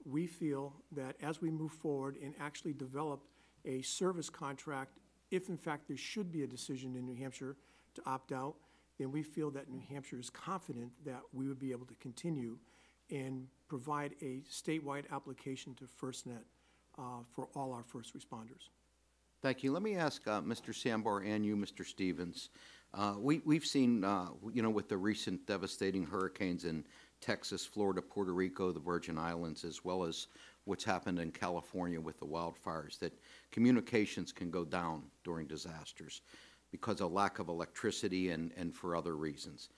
we feel that as we move forward and actually develop a service contract, if in fact there should be a decision in New Hampshire to opt out, then we feel that New Hampshire is confident that we would be able to continue and provide a statewide application to FirstNet for all our first responders. Thank you. Let me ask Mr. Sambar and you, Mr. Stevens. We've seen, with the recent devastating hurricanes in Texas, Florida, Puerto Rico, the Virgin Islands, as well as what's happened in California with the wildfires, that communications can go down during disasters because of lack of electricity and for other reasons.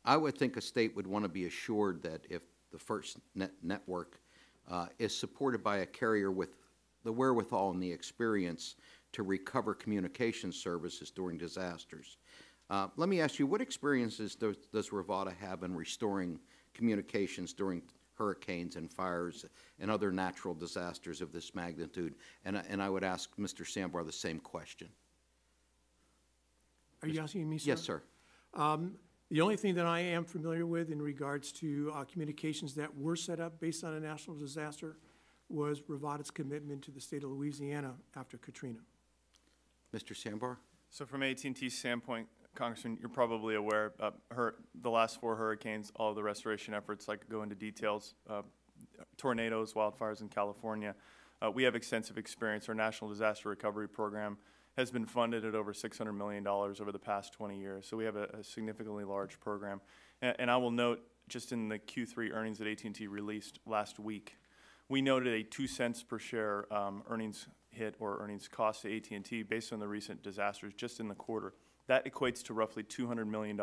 I would think a state would want to be assured that if the FirstNet network is supported by a carrier with the wherewithal and the experience to recover communication services during disasters. Let me ask you, what experiences does Rivada have in restoring communications during hurricanes and fires and other natural disasters of this magnitude? And I would ask Mr. Sambar the same question. Are you asking me, sir? Yes, sir. The only thing that I am familiar with in regards to communications that were set up based on a national disaster was Rivada's commitment to the state of Louisiana after Katrina. Mr. Sambar? So from AT&T's standpoint, Congressman, you're probably aware, the last 4 hurricanes, all of the restoration efforts, I could go into details, tornadoes, wildfires in California. We have extensive experience. Our National Disaster Recovery Program has been funded at over $600 million over the past 20 years. So we have a significantly large program. And I will note, just in the Q3 earnings that AT&T released last week, we noted a 2 cents per share earnings hit or earnings cost to AT&T based on the recent disasters just in the quarter. That equates to roughly $200 million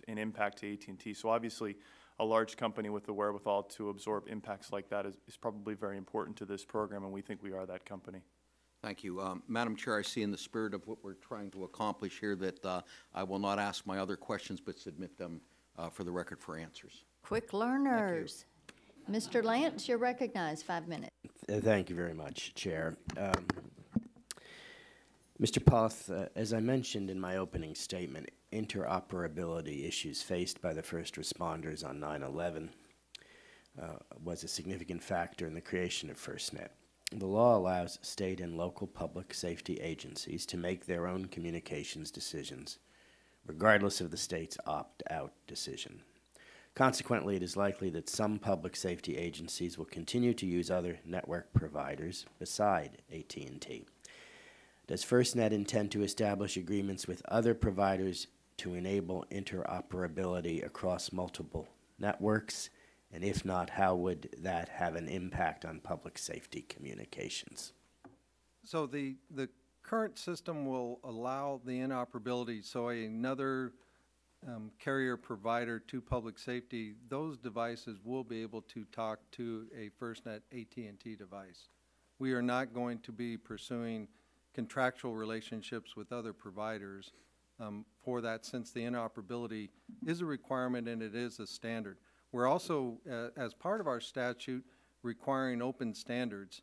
in impact to AT&T. So obviously, a large company with the wherewithal to absorb impacts like that is probably very important to this program, and we think we are that company. Thank you. Madam Chair, I see in the spirit of what we're trying to accomplish here that I will not ask my other questions but submit them for the record for answers. Quick learners. Mr. Lance, you're recognized, 5 minutes. Thank you very much, Chair. Mr. Poth, as I mentioned in my opening statement, interoperability issues faced by the first responders on 9/11 was a significant factor in the creation of FirstNet. The law allows state and local public safety agencies to make their own communications decisions, regardless of the state's opt-out decision. Consequently, it is likely that some public safety agencies will continue to use other network providers beside AT&T. Does FirstNet intend to establish agreements with other providers to enable interoperability across multiple networks? And if not, how would that have an impact on public safety communications? So the current system will allow the interoperability, so another carrier provider to public safety, those devices will be able to talk to a FirstNet AT&T device. We are not going to be pursuing contractual relationships with other providers for that, since the interoperability is a requirement and it is a standard. We're also, as part of our statute, requiring open standards,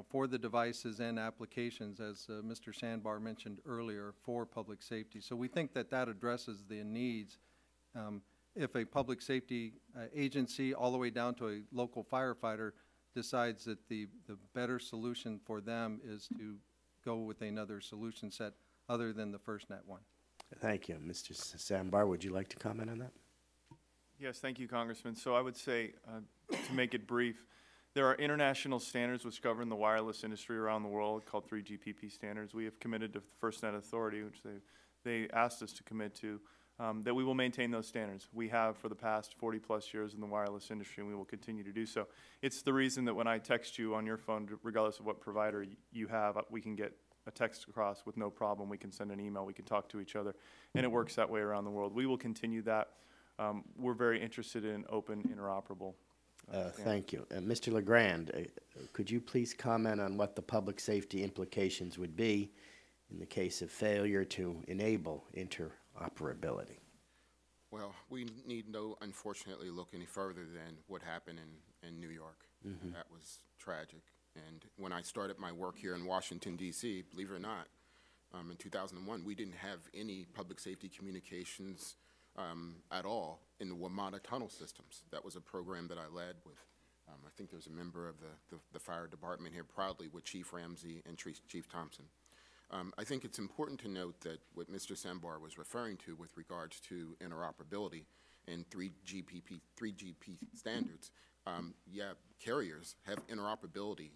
for the devices and applications, as Mr. Sandbar mentioned earlier, for public safety. So we think that that addresses the needs. If a public safety agency, all the way down to a local firefighter, decides that the better solution for them is to go with another solution set other than the FirstNet one. Thank you. Mr. Sandbar, would you like to comment on that? Yes, thank you, Congressman. So I would say, to make it brief, there are international standards which govern the wireless industry around the world called 3GPP standards. We have committed to FirstNet Authority, which they asked us to commit to, that we will maintain those standards. We have for the past 40-plus years in the wireless industry, and we will continue to do so. It's the reason that when I text you on your phone, regardless of what provider you have, we can get a text across with no problem. We can send an email. We can talk to each other, and it works that way around the world. We will continue that. We're very interested in open, interoperable. Thank you. Mr. LeGrand, could you please comment on what the public safety implications would be in the case of failure to enable interoperability? Well, we need no, unfortunately, look any further than what happened in New York. Mm-hmm. That was tragic. And when I started my work here in Washington, D.C., believe it or not, in 2001, we didn't have any public safety communications at all in the WMATA tunnel systems. That was a program that I led with, I think there's a member of the fire department here proudly, with Chief Ramsey and Chief Thompson. I think it's important to note that what Mr. Sandbar was referring to with regards to interoperability and 3GPP standards, yeah, carriers have interoperability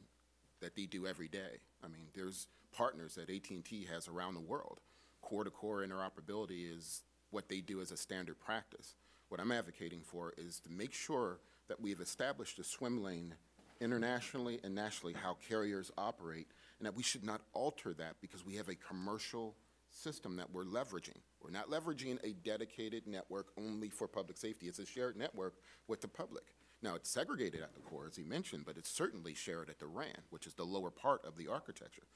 that they do every day. I mean, there's partners that AT&T has around the world. Core-to-core interoperability is what they do as a standard practice. What I'm advocating for is to make sure that we've established a swim lane internationally and nationally how carriers operate, and that we should not alter that because we have a commercial system that we're leveraging. We're not leveraging a dedicated network only for public safety. It's a shared network with the public. Now, it's segregated at the core, as he mentioned, but it's certainly shared at the RAN, which is the lower part of the architecture.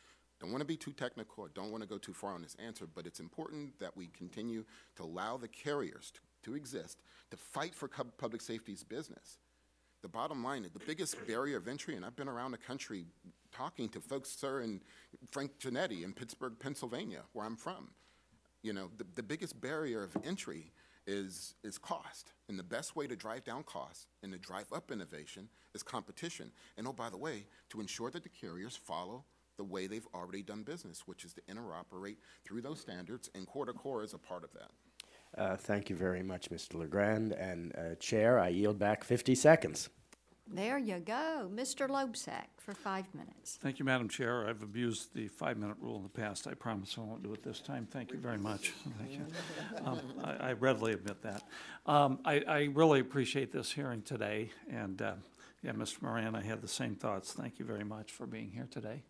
Don't want to be too technical, don't want to go too far on this answer, but it's important that we continue to allow the carriers to exist, to fight for public safety's business. The bottom line is the biggest barrier of entry, and I've been around the country talking to folks, sir, and Frank Giannetti in Pittsburgh, Pennsylvania, where I'm from. The biggest barrier of entry is cost. And the best way to drive down costs and to drive up innovation is competition. And oh, by the way, to ensure that the carriers follow the way they've already done business, which is to interoperate through those standards, and Core is a part of that. Thank you very much, Mr. LeGrand. And Chair, I yield back 50 seconds. There you go. Mr. Loebsack for 5 minutes. Thank you, Madam Chair. I've abused the 5-minute rule in the past. I promise I won't do it this time. Thank you very much. Thank you. I readily admit that. I really appreciate this hearing today. And yeah, Mr. Moran, I had the same thoughts. Thank you very much for being here today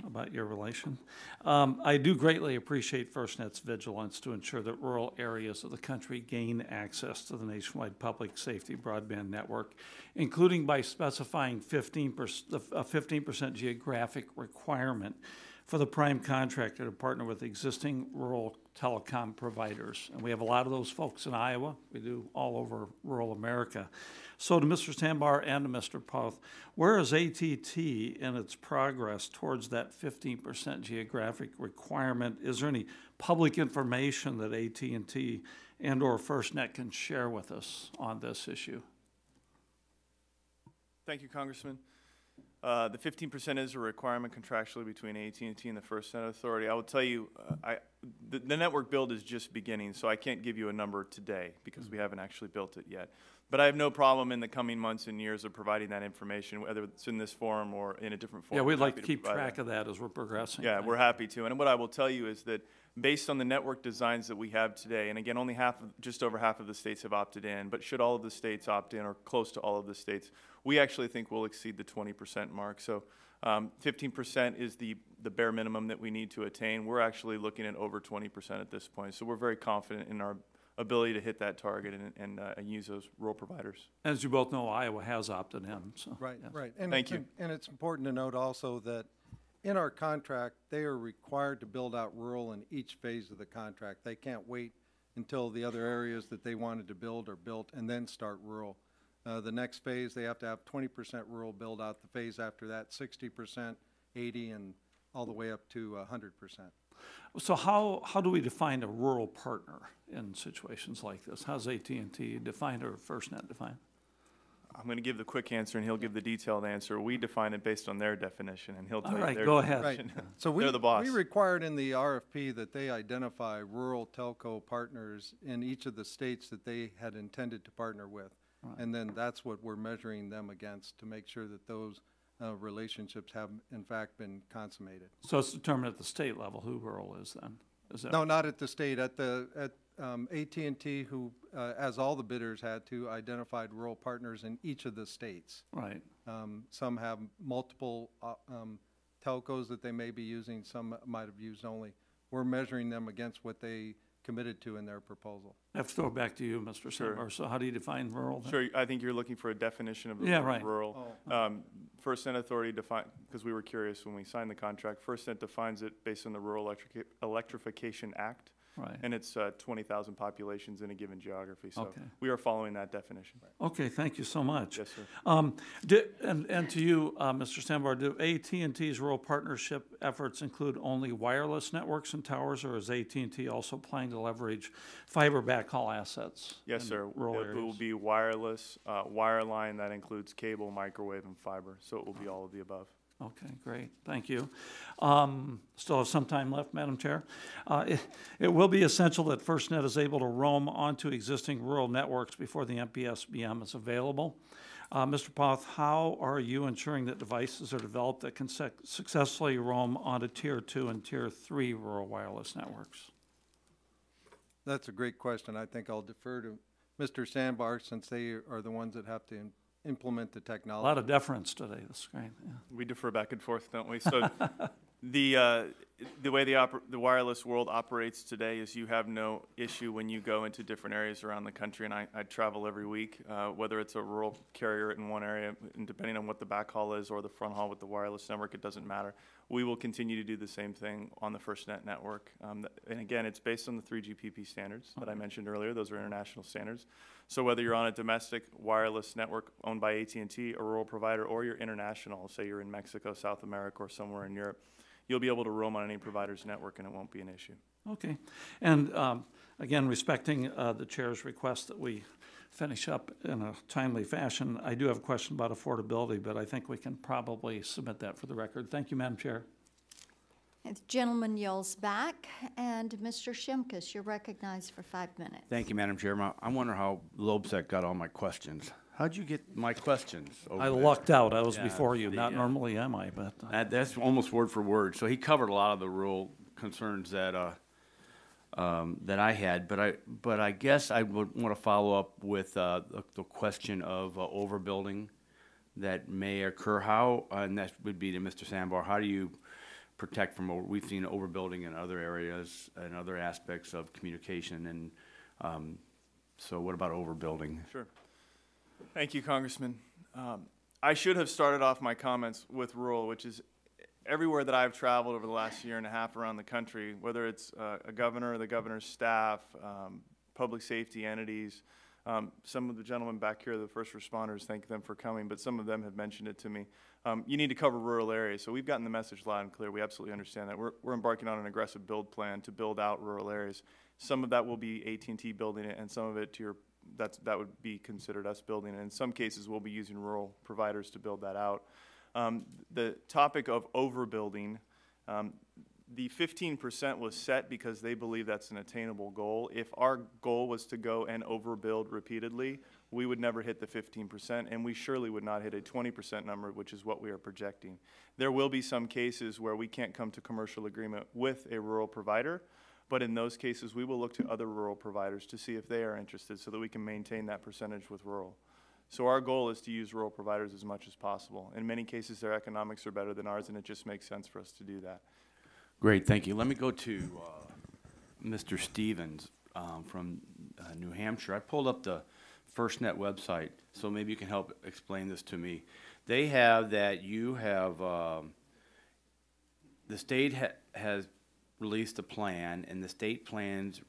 about your relation. I do greatly appreciate FirstNet's vigilance to ensure that rural areas of the country gain access to the nationwide public safety broadband network, including by specifying a 15% geographic requirement for the prime contractor to partner with existing rural telecom providers. And we have a lot of those folks in Iowa. We do all over rural America. So to Mr. Sandbar and to Mr. Poth, where is AT&T in its progress towards that 15% geographic requirement? Is there any public information that AT&T and or FirstNet can share with us on this issue? Thank you, Congressman. The 15% is a requirement contractually between AT&T and the FirstNet Authority. I will tell you, the network build is just beginning, so I can't give you a number today because we haven't actually built it yet. But I have no problem in the coming months and years of providing that information, whether it's in this forum or in a different forum. Yeah, we'd like to keep track of that as we're progressing. Yeah, we're happy to. And what I will tell you is that based on the network designs that we have today, and again, only just over half of the states have opted in, but should all of the states opt in or close to all of the states, we actually think we'll exceed the 20% mark. So 15% is the bare minimum that we need to attain. We're actually looking at over 20% at this point. So we're very confident in our ability to hit that target and use those rural providers. As you both know, Iowa has opted in. So, Right, yes. right. And Thank you. And it's important to note also that in our contract, they are required to build out rural in each phase of the contract. They can't wait until the other areas that they wanted to build are built and then start rural. The next phase, they have to have 20% rural build out. The phase after that, 60%, 80%, and all the way up to 100%. So how do we define a rural partner in situations like this? How's AT&T defined or FirstNet defined? I'm going to give the quick answer, and he'll give the detailed answer. We define it based on their definition, and he'll tell All you right, their go ahead. definition. Right. So They're the boss. we required in the RFP that they identify rural telco partners in each of the states that they had intended to partner with. Right. And then that's what we're measuring them against to make sure that those relationships have in fact been consummated. So it's determined at the state level who rural is then? Is that No, not at the state. At AT&T, who, as all the bidders had to, identified rural partners in each of the states. right? Some have multiple telcos that they may be using. Some might have used only. We're measuring them against what they committed to in their proposal. I have to throw it back to you, Mr. Sure. Sandbar. So how do you define rural then? Sure, I think you're looking for a definition of Yeah, right. rural. FirstNet Authority because we were curious when we signed the contract, FirstNet defines it based on the Rural Electrification Act. Right. And it's 20,000 populations in a given geography. So Okay. we are following that definition. Okay, thank you so much. Yes, sir. And to you, Mr. Sandbar, do AT&T's rural partnership efforts include only wireless networks and towers, or is AT&T also planning to leverage fiber backhaul assets? Yes, in sir. rural It will areas? be wireless, wireline, that includes cable, microwave, and fiber. So it will be all of the above. Okay, great, thank you. Still have some time left, Madam Chair. It will be essential that FirstNet is able to roam onto existing rural networks before the MPSBM is available. Mr. Poth, how are you ensuring that devices are developed that can successfully roam onto Tier 2 and Tier 3 rural wireless networks? That's a great question. I think I'll defer to Mr. Sandbar since they are the ones that have to implement the A technology. lot of deference today, that's great. Yeah. We defer back and forth, don't we? So the way the wireless world operates today is you have no issue when you go into different areas around the country, and I travel every week, whether it's a rural carrier in one area, and depending on what the backhaul is or the front haul with the wireless network, it doesn't matter. We will continue to do the same thing on the FirstNet network. And again, it's based on the 3GPP standards that I mentioned earlier. Those are international standards. So whether you're on a domestic wireless network owned by AT&T, a rural provider, or you're international, say you're in Mexico, South America, or somewhere in Europe, you'll be able to roam on any provider's network and it won't be an issue. Okay, and Again, respecting the chair's request that we finish up in a timely fashion, I do have a question about affordability, but I think we can probably submit that for the record. Thank you, Madam Chair. The gentleman yells back, and Mr. Shimkus, you're recognized for 5 minutes. Thank you, Madam Chair. I wonder how Lobsec got all my questions. How'd you get my questions? I lucked out. I was Yeah, before you. Not normally am I, but. That's almost word for word. So he covered a lot of the rural concerns that that I had, but I guess I would want to follow up with the question of overbuilding that may occur. How, and that would be to Mr. Sandbar, how do you protect from, we've seen overbuilding in other areas and other aspects of communication, and so what about overbuilding? Sure. Thank you, Congressman. I should have started off my comments with rural, which is everywhere that I've traveled over the last year and a half around the country, whether it's a governor or the governor's staff, public safety entities, some of the gentlemen back here, the first responders, thank them for coming, but some of them have mentioned it to me. You need to cover rural areas. So we've gotten the message loud and clear. We absolutely understand that. We're embarking on an aggressive build plan to build out rural areas. Some of that will be AT&T building it, and some of it, that would be considered us building it. In some cases, we'll be using rural providers to build that out. The topic of overbuilding, the 15% was set because they believe that's an attainable goal. If our goal was to go and overbuild repeatedly, we would never hit the 15%, and we surely would not hit a 20% number, which is what we are projecting. There will be some cases where we can't come to commercial agreement with a rural provider, but in those cases, we will look to other rural providers to see if they are interested so that we can maintain that percentage with rural. So our goal is to use rural providers as much as possible. In many cases, their economics are better than ours, and it just makes sense for us to do that. Great, thank you. Let me go to Mr. Stevens from New Hampshire. I pulled up the FirstNet website, so maybe you can help explain this to me. They have that you have, the state has released a plan, and the state plan's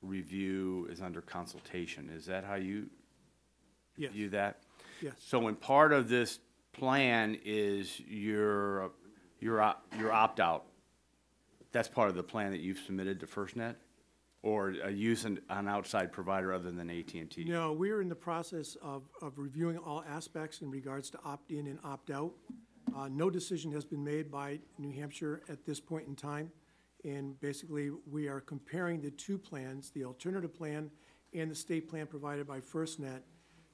review is under consultation. Is that how you view that? Yes. So when part of this plan is your opt-out, that's part of the plan that you've submitted to FirstNet? Or use an outside provider other than AT&T? No, we're in the process of reviewing all aspects in regards to opt-in and opt-out. No decision has been made by New Hampshire at this point in time. And basically, we are comparing the two plans, the alternative plan and the state plan provided by FirstNet,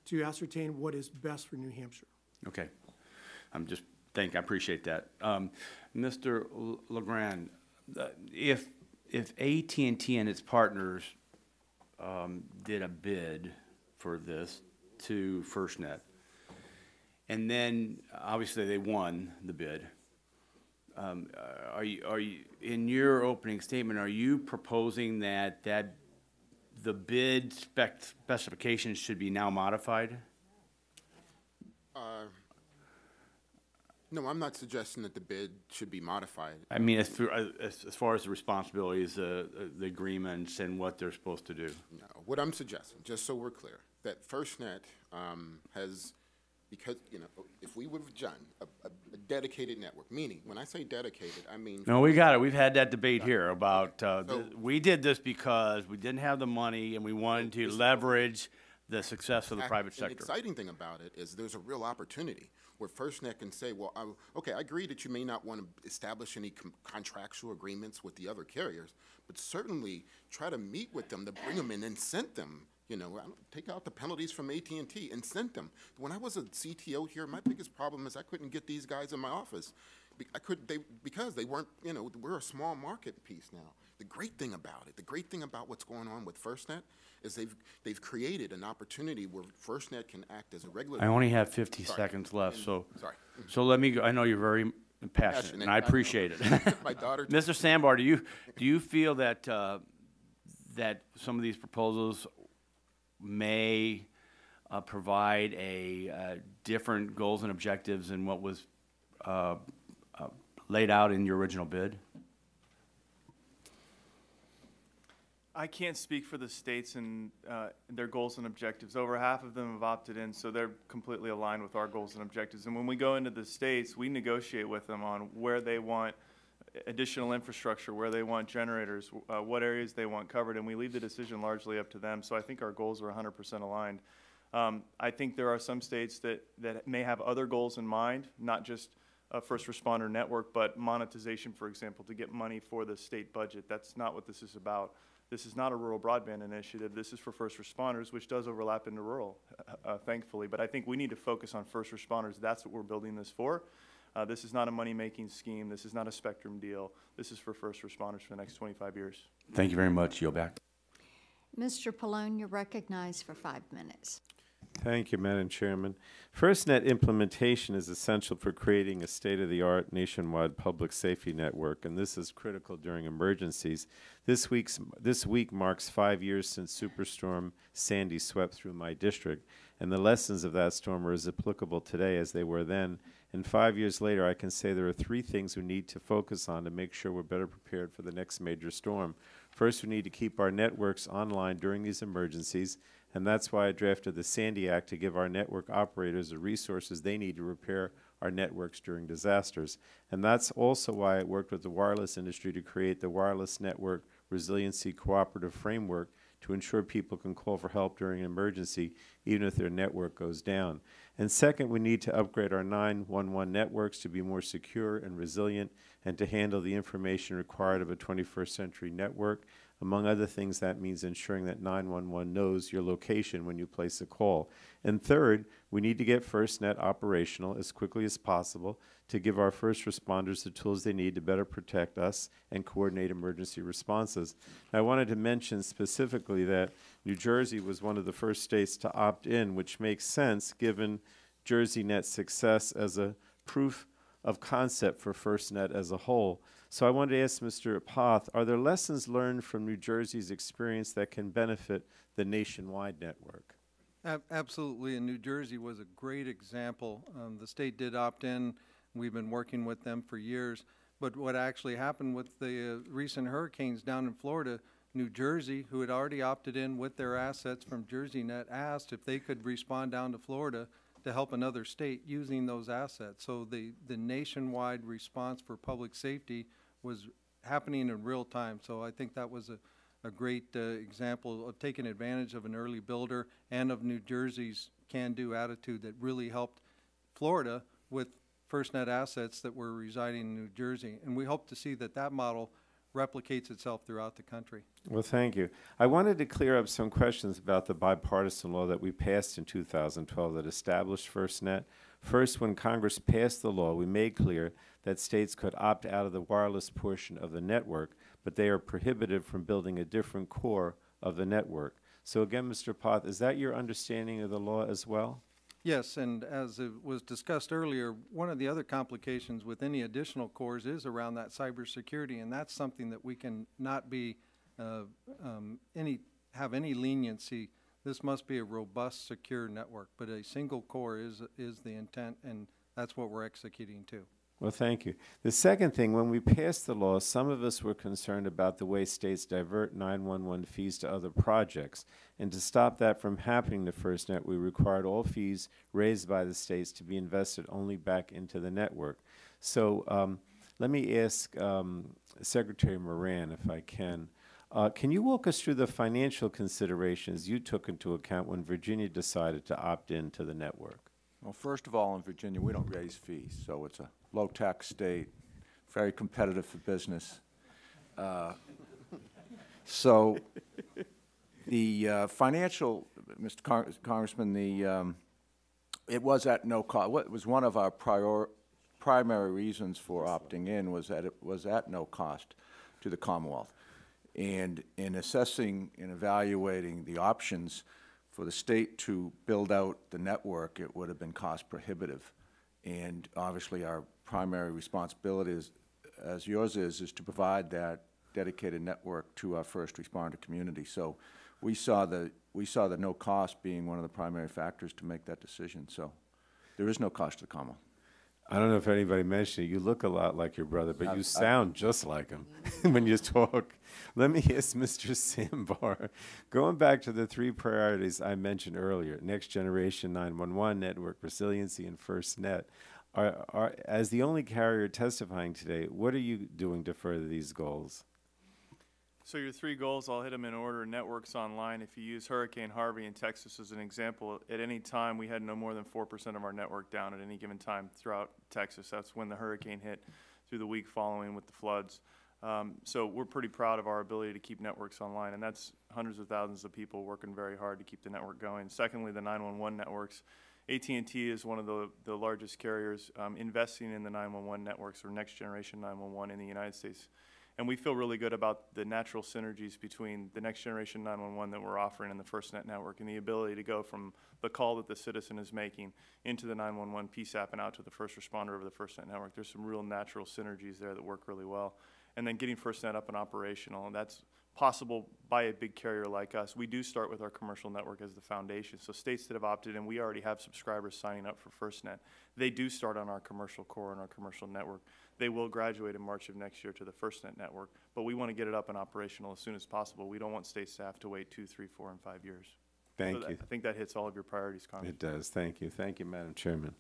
to ascertain what is best for New Hampshire. Okay. I appreciate that. Mr. LeGrand, if AT&T and its partners did a bid for this to FirstNet, and then obviously they won the bid, are you in your opening statement, are you proposing that the bid specifications should be now modified? No, I'm not suggesting that the bid should be modified. I mean, as far as the responsibilities, the agreements, and what they're supposed to do. No, what I'm suggesting, just so we're clear, that FirstNet has, because, if we would have done a dedicated network, meaning, when I say dedicated, I mean... No, we got it. We've had that debate here about, we did this because we didn't have the money and we wanted to leverage the success of the private sector. The exciting thing about it is there's a real opportunity where FirstNet can say, well, okay, I agree that you may not want to establish any contractual agreements with the other carriers, but certainly try to meet with them to bring them in and incent them. Take out the penalties from AT&T, incent them. When I was a CTO here, my biggest problem is I couldn't get these guys in my office. Because they weren't, we're a small market piece now. The great thing about what's going on with FirstNet is they've created an opportunity where FirstNet can act as a regular. I only have 50 seconds left, so sorry. So let me go. I know you're very passionate, and I appreciate it. My daughter. Mr. Sandbar, do you feel that that some of these proposals may provide different goals and objectives than what was laid out in your original bid? I can't speak for the states and their goals and objectives. Over half of them have opted in, so they're completely aligned with our goals and objectives. And when we go into the states, we negotiate with them on where they want additional infrastructure, where they want generators, what areas they want covered, and we leave the decision largely up to them. So I think our goals are 100% aligned. I think there are some states that may have other goals in mind, not just a first responder network, but monetization, for example, to get money for the state budget. That's not what this is about. This is not a rural broadband initiative. This is for first responders, which does overlap into rural, thankfully. But I think we need to focus on first responders. That's what we're building this for. This is not a money-making scheme. This is not a spectrum deal. This is for first responders for the next 25 years. Thank you very much. Yield back. Mr. Pallone, you're recognized for 5 minutes. Thank you, Madam Chairman. FirstNet implementation is essential for creating a state-of-the-art nationwide public safety network, and this is critical during emergencies. This week marks 5 years since Superstorm Sandy swept through my district, and the lessons of that storm are as applicable today as they were then. And 5 years later, I can say there are 3 things we need to focus on to make sure we're better prepared for the next major storm. First, we need to keep our networks online during these emergencies, and that's why I drafted the Sandy Act to give our network operators the resources they need to repair our networks during disasters. And that's also why I worked with the wireless industry to create the Wireless Network Resiliency Cooperative Framework to ensure people can call for help during an emergency, even if their network goes down. And second, we need to upgrade our 911 networks to be more secure and resilient and to handle the information required of a 21st century network. Among other things, that means ensuring that 911 knows your location when you place a call. And third, we need to get FirstNet operational as quickly as possible to give our first responders the tools they need to better protect us and coordinate emergency responses. I wanted to mention specifically that New Jersey was one of the first states to opt in, which makes sense given JerseyNet's success as a proof of concept for FirstNet as a whole. So I wanted to ask Mr. Poth, are there lessons learned from New Jersey's experience that can benefit the nationwide network? Absolutely, and New Jersey was a great example. The state did opt in. We've been working with them for years. But what actually happened with the recent hurricanes down in Florida, New Jersey, who had already opted in with their assets from JerseyNet, asked if they could respond down to Florida to help another state using those assets. So the nationwide response for public safety was happening in real time. So I think that was a great example of taking advantage of an early builder and of New Jersey's can-do attitude that really helped Florida with FirstNet assets that were residing in New Jersey. And we hope to see that that model replicates itself throughout the country. Well, thank you. I wanted to clear up some questions about the bipartisan law that we passed in 2012 that established FirstNet. First, when Congress passed the law, we made clear that states could opt out of the wireless portion of the network, but they are prohibited from building a different core of the network. So again, Mr. Poth, is that your understanding of the law as well? Yes, and as it was discussed earlier, one of the other complications with any additional cores is around that cybersecurity, and that's something that we can not be have any leniency. This must be a robust, secure network, but a single core is the intent, and that's what we're executing to. Well, thank you. The second thing, when we passed the law, some of us were concerned about the way states divert 911 fees to other projects. And to stop that from happening to FirstNet, we required all fees raised by the states to be invested only back into the network. So let me ask Secretary Moran, if I can. Can you walk us through the financial considerations you took into account when Virginia decided to opt into the network? Well, first of all, in Virginia, we don't raise fees, so it's a low-tax state, very competitive for business. So the financial, Mr. Congressman, it was at no cost. What was one of our primary reasons for opting in was that it was at no cost to the Commonwealth. And in assessing and evaluating the options for the state to build out the network, it would have been cost prohibitive. And obviously our primary responsibility is, as yours is to provide that dedicated network to our first responder community. So we saw the no cost being one of the primary factors to make that decision. So there is no cost to the Commonwealth. I don't know if anybody mentioned it. You look a lot like your brother, but you sound just like him when you talk. Let me ask Mr. Sambar, going back to the 3 priorities I mentioned earlier, next generation 911, network resiliency, and FirstNet. As the only carrier testifying today, what are you doing to further these goals? So your three goals, I'll hit them in order. Networks online. If you use Hurricane Harvey in Texas as an example, at any time we had no more than 4% of our network down at any given time throughout Texas. That's when the hurricane hit through the week following with the floods. So we're pretty proud of our ability to keep networks online, and that's hundreds of thousands of people working very hard to keep the network going. Secondly, the 911 networks. AT&T is one of the largest carriers investing in the 911 networks, or next generation 911 in the United States. And we feel really good about the natural synergies between the next generation 911 that we're offering and the FirstNet network, and the ability to go from the call that the citizen is making into the 911 PSAP and out to the first responder over the FirstNet network. There's some real natural synergies there that work really well. And then getting FirstNet up and operational, and that's possible by a big carrier like us. We do start with our commercial network as the foundation. So states that have opted in, we already have subscribers signing up for FirstNet. They do start on our commercial core and our commercial network. They will graduate in March of next year to the FirstNet network, but we want to get it up and operational as soon as possible. We don't want states to have to wait 2, 3, 4, and 5 years. Thank you. I think that hits all of your priorities, Congressman. It does. Thank you. Thank you, Madam Chairman.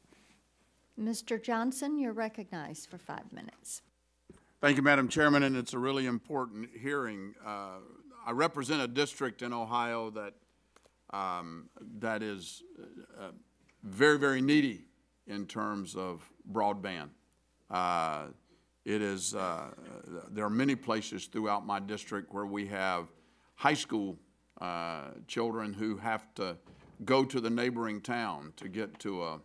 Mr. Johnson, you're recognized for 5 minutes. Thank you, Madam Chairman, and it's a really important hearing. I represent a district in Ohio that is very, very needy in terms of broadband. There are many places throughout my district where we have high school children who have to go to the neighboring town to get to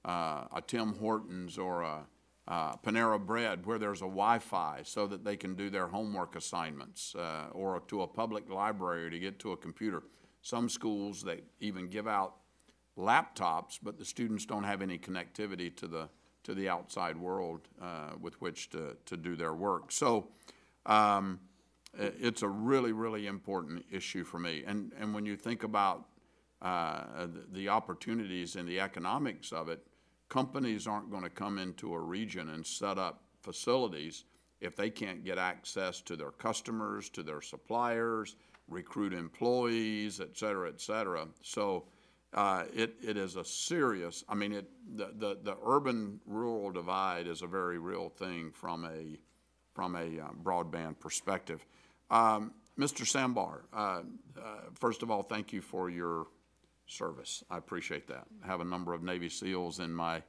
a Tim Hortons or a Panera Bread where there's a Wi-Fi so that they can do their homework assignments, or to a public library to get to a computer. Some schools, they even give out laptops, but the students don't have any connectivity to the outside world with which to do their work. So it's a really, really important issue for me. And when you think about the opportunities and the economics of it, companies aren't going to come into a region and set up facilities if they can't get access to their customers, to their suppliers, recruit employees, et cetera, et cetera. So it is a serious, I mean, the urban-rural divide is a very real thing from a broadband perspective. Mr. Sambar, first of all, thank you for your service. I appreciate that. I have a number of Navy SEALs in my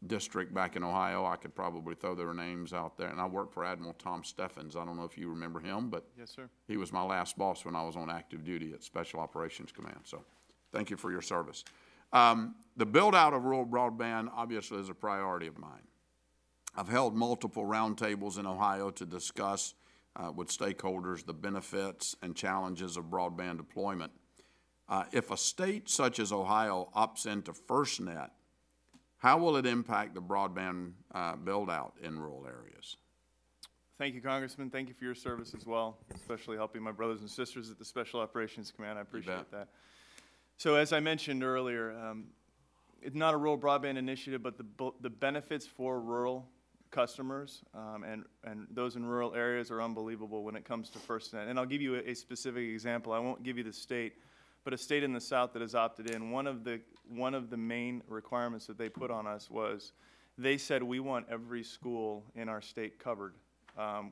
district back in Ohio. I could probably throw their names out there. And I worked for Admiral Tom Steffens. I don't know if you remember him, but yes, sir. He was my last boss when I was on active duty at Special Operations Command. So thank you for your service. The build-out of rural broadband obviously is a priority of mine. I've held multiple roundtables in Ohio to discuss with stakeholders the benefits and challenges of broadband deployment. If a state such as Ohio opts into FirstNet, how will it impact the broadband build-out in rural areas? Thank you, Congressman. Thank you for your service as well, especially helping my brothers and sisters at the Special Operations Command. I appreciate that. So as I mentioned earlier, it's not a rural broadband initiative, but the benefits for rural customers and those in rural areas are unbelievable when it comes to FirstNet. And I'll give you a specific example. I won't give you the state, but a state in the South that has opted in, one of the main requirements that they put on us was they said we want every school in our state covered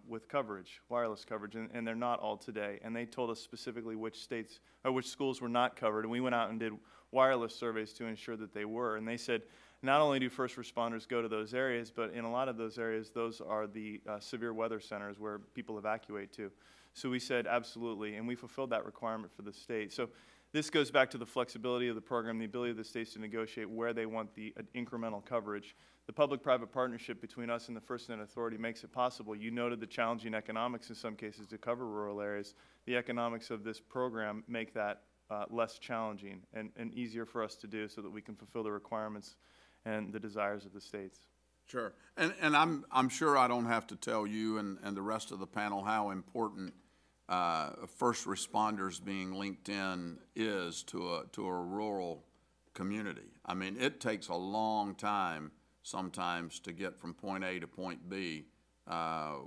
with coverage, wireless coverage, and they're not all today. And they told us specifically which states or which schools were not covered, and we went out and did wireless surveys to ensure that they were. And they said not only do first responders go to those areas, but in a lot of those areas, those are the severe weather centers where people evacuate to. So we said absolutely, and we fulfilled that requirement for the state. So this goes back to the flexibility of the program, the ability of the states to negotiate where they want the incremental coverage. The public-private partnership between us and the FirstNet Authority makes it possible. You noted the challenging economics in some cases to cover rural areas. The economics of this program make that less challenging and easier for us to do so that we can fulfill the requirements and the desires of the states. Sure. And I'm sure I don't have to tell you and the rest of the panel how important first responders being linked in is to a rural community. I mean, it takes a long time sometimes to get from point A to point B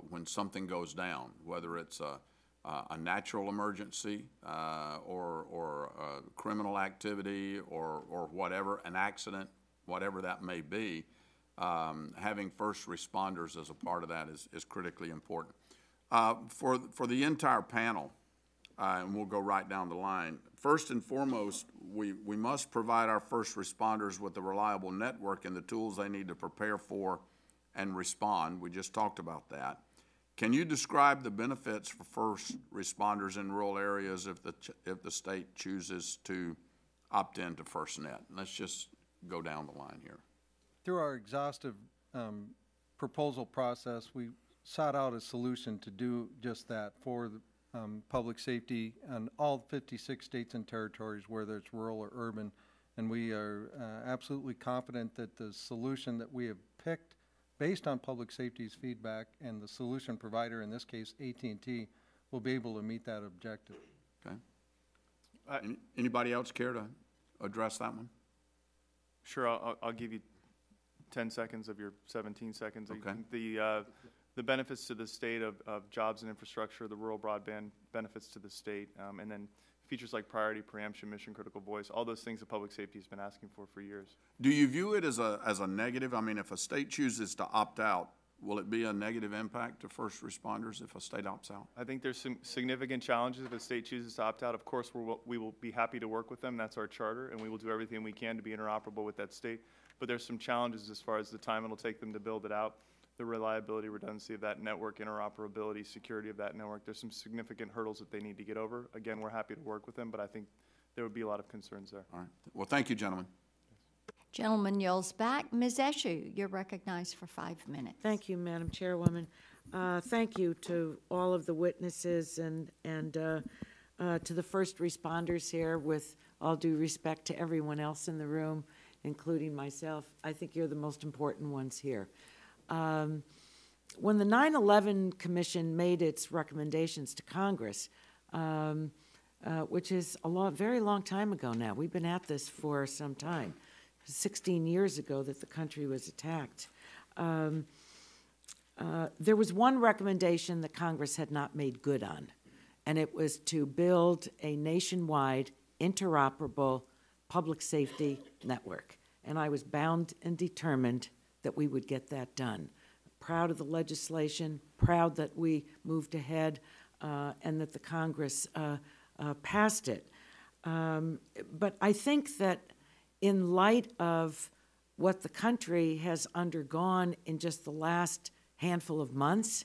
when something goes down, whether it's a natural emergency or criminal activity or whatever, an accident, whatever that may be. having first responders as a part of that is critically important. For the entire panel, and we'll go right down the line, first and foremost, we must provide our first responders with a reliable network and the tools they need to prepare for and respond. We just talked about that. Can you describe the benefits for first responders in rural areas if the state chooses to opt in to FirstNet? Let's just go down the line here. Through our exhaustive proposal process, we sought out a solution to do just that for the public safety in all 56 states and territories, whether it's rural or urban. And we are absolutely confident that the solution that we have picked based on public safety's feedback and the solution provider, in this case AT&T, will be able to meet that objective. Okay. Anybody else care to address that one? Sure, I'll give you 10 seconds of your 17 seconds. Okay. The benefits to the state of jobs and infrastructure, the rural broadband benefits to the state, and then features like priority, preemption, mission critical voice, all those things that public safety has been asking for years. Do you view it as a negative? I mean, if a state chooses to opt out, will it be a negative impact to first responders if a state opts out? I think there's some significant challenges if a state chooses to opt out. Of course, we will be happy to work with them. That's our charter, and we will do everything we can to be interoperable with that state. But there's some challenges as far as the time it'll take them to build it out, the reliability, redundancy of that network, interoperability, security of that network. There's some significant hurdles that they need to get over. Again, we're happy to work with them, but I think there would be a lot of concerns there. All right. Well, thank you, gentlemen. Gentleman yells back. Ms. Eshoo, you're recognized for 5 minutes. Thank you, Madam Chairwoman. Thank you to all of the witnesses and to the first responders here, with all due respect to everyone else in the room, including myself. I think you're the most important ones here. When the 9/11 Commission made its recommendations to Congress, which is a very long time ago now, we've been at this for some time, 16 years ago that the country was attacked, there was one recommendation that Congress had not made good on, and it was to build a nationwide interoperable public safety network. And I was bound and determined that we would get that done. Proud of the legislation, proud that we moved ahead and that the Congress passed it. But I think that in light of what the country has undergone in just the last handful of months,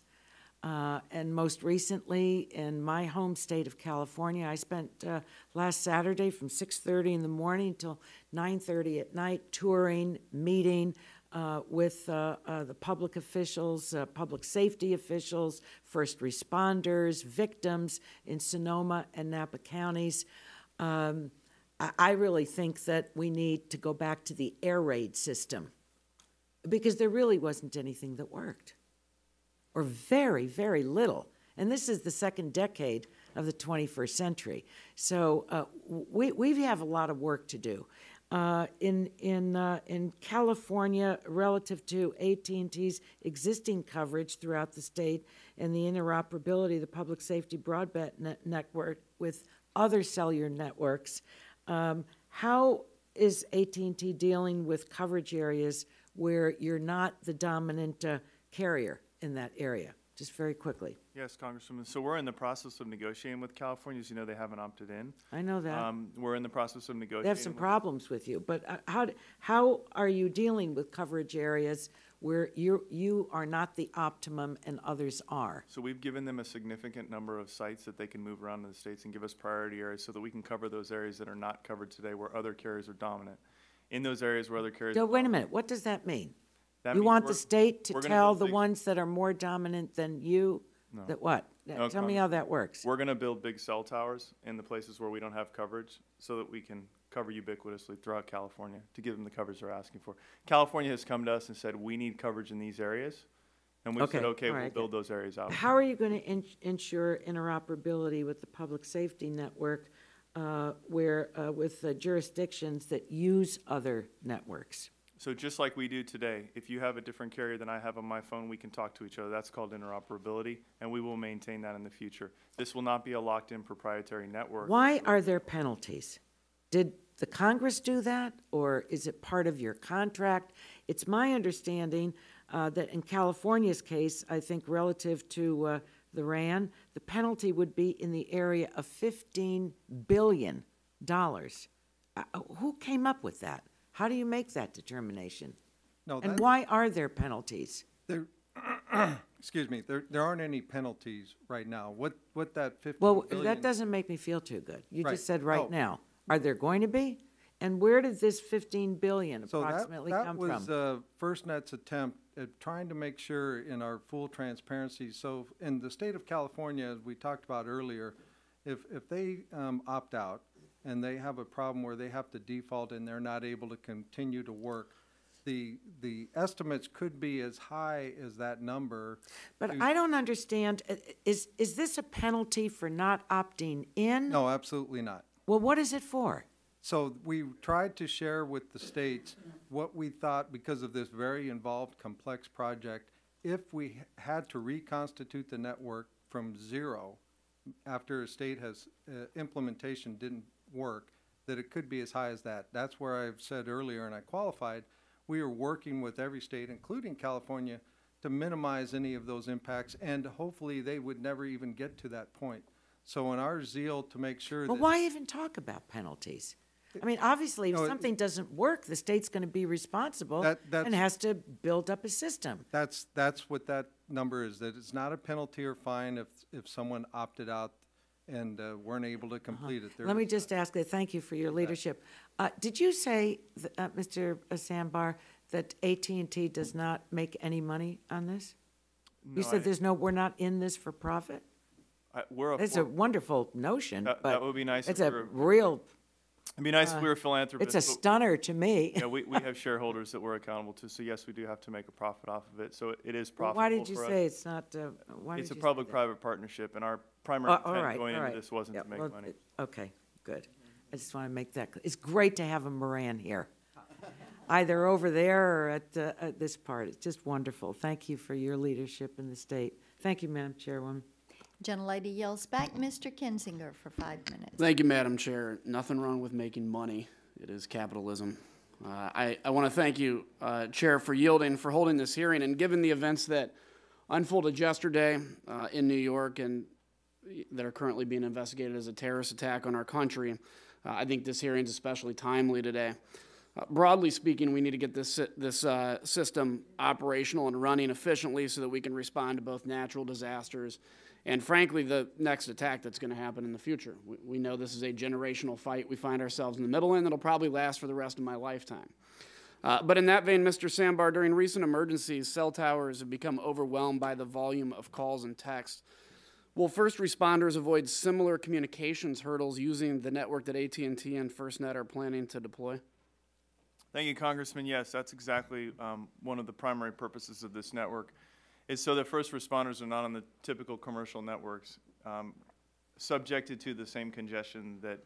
and most recently in my home state of California, I spent last Saturday from 6:30 in the morning till 9:30 at night touring, meeting with the public officials, public safety officials, first responders, victims in Sonoma and Napa counties. I really think that we need to go back to the air raid system, because there really wasn't anything that worked, or very, very little. And this is the second decade of the 21st century. So we have a lot of work to do. In California, relative to AT&T's existing coverage throughout the state and the interoperability of the public safety broadband network with other cellular networks, how is AT&T dealing with coverage areas where you're not the dominant carrier in that area? Just very quickly. Yes, Congresswoman. So we're in the process of negotiating with California. As you know, they haven't opted in. I know that. We're in the process of negotiating. They have some problems with you, but how are you dealing with coverage areas where you are not the optimum and others are? So we've given them a significant number of sites that they can move around in the states and give us priority areas so that we can cover those areas that are not covered today where other carriers are dominant. In those areas where other carriers So wait a minute, what does that mean? That you means want the state to tell the big, ones that are more dominant than you that what? No, Tell me how that works. We're going to build big cell towers in the places where we don't have coverage so that we can cover ubiquitously throughout California to give them the coverage they're asking for. California has come to us and said, we need coverage in these areas. And we've said, okay, we'll build those areas out. How are you going to ensure interoperability with the public safety network with jurisdictions that use other networks? So just like we do today, if you have a different carrier than I have on my phone, we can talk to each other. That's called interoperability, and we will maintain that in the future. This will not be a locked-in proprietary network. Why are there penalties? Did the Congress do that, or is it part of your contract? It's my understanding that in California's case, I think relative to the RAN, the penalty would be in the area of $15 billion. Who came up with that? How do you make that determination? No, and why are there penalties? There, excuse me, there aren't any penalties right now. What that 15 Well, billion that doesn't make me feel too good. You Right. just said right Oh. now. Are there going to be? And where did this 15 billion So approximately that come was from? FirstNet's attempt at trying to make sure in our full transparency. So in the state of California, as we talked about earlier, if they opt out and they have a problem where they have to default and they're not able to continue to work, the estimates could be as high as that number. But I don't understand. Is this a penalty for not opting in? No, absolutely not. Well, what is it for? So we tried to share with the states what we thought, because of this very involved, complex project, if we had to reconstitute the network from zero after a state has implementation didn't work, that it could be as high as that. That's where I've said earlier, and I qualified, we are working with every state, including California, to minimize any of those impacts, and hopefully they would never even get to that point. So in our zeal to make sure Well, that... why even talk about penalties? I mean, obviously, if No, something doesn't work, the state's going to be responsible that's- and has to build up a system. That's what that number is, that it's not a penalty or fine if someone opted out and weren't able to complete it. Let me just ask, thank you for your leadership. Did you say, Mr. Sambar, that AT&T does not make any money on this? No, You said we're not in this for profit? It's a wonderful notion, That but would be nice it's if a we were- real, It'd be nice if we were philanthropists. it's a but- stunner to me. Yeah, we have shareholders that we're accountable to, so yes, we do have to make a profit off of it, so it is profitable Why did you for us. say it's not, why did It's a you say that? public-private partnership, and our primary All intent right, going all into right. this wasn't Yeah, to make well, money. Okay, good. I just want to make that, it's great to have a Moran here, either over there or at this part. It's just wonderful. Thank you for your leadership in the state. Thank you, Madam Chairwoman. Gentlelady yells back, Mr. Kinzinger for 5 minutes. Thank you, Madam Chair. Nothing wrong with making money. It is capitalism. I want to thank you, Chair, for yielding, for holding this hearing, and given the events that unfolded yesterday in New York and that are currently being investigated as a terrorist attack on our country, I think this hearing is especially timely today. Broadly speaking, we need to get this system operational and running efficiently so that we can respond to both natural disasters and, frankly, the next attack that's going to happen in the future. We know this is a generational fight we find ourselves in the middle in that'll probably last for the rest of my lifetime. But in that vein, Mr. Sambar, during recent emergencies, cell towers have become overwhelmed by the volume of calls and texts. Will first responders avoid similar communications hurdles using the network that AT&T and FirstNet are planning to deploy? Thank you, Congressman. Yes, that's exactly one of the primary purposes of this network, is so that first responders are not on the typical commercial networks, subjected to the same congestion that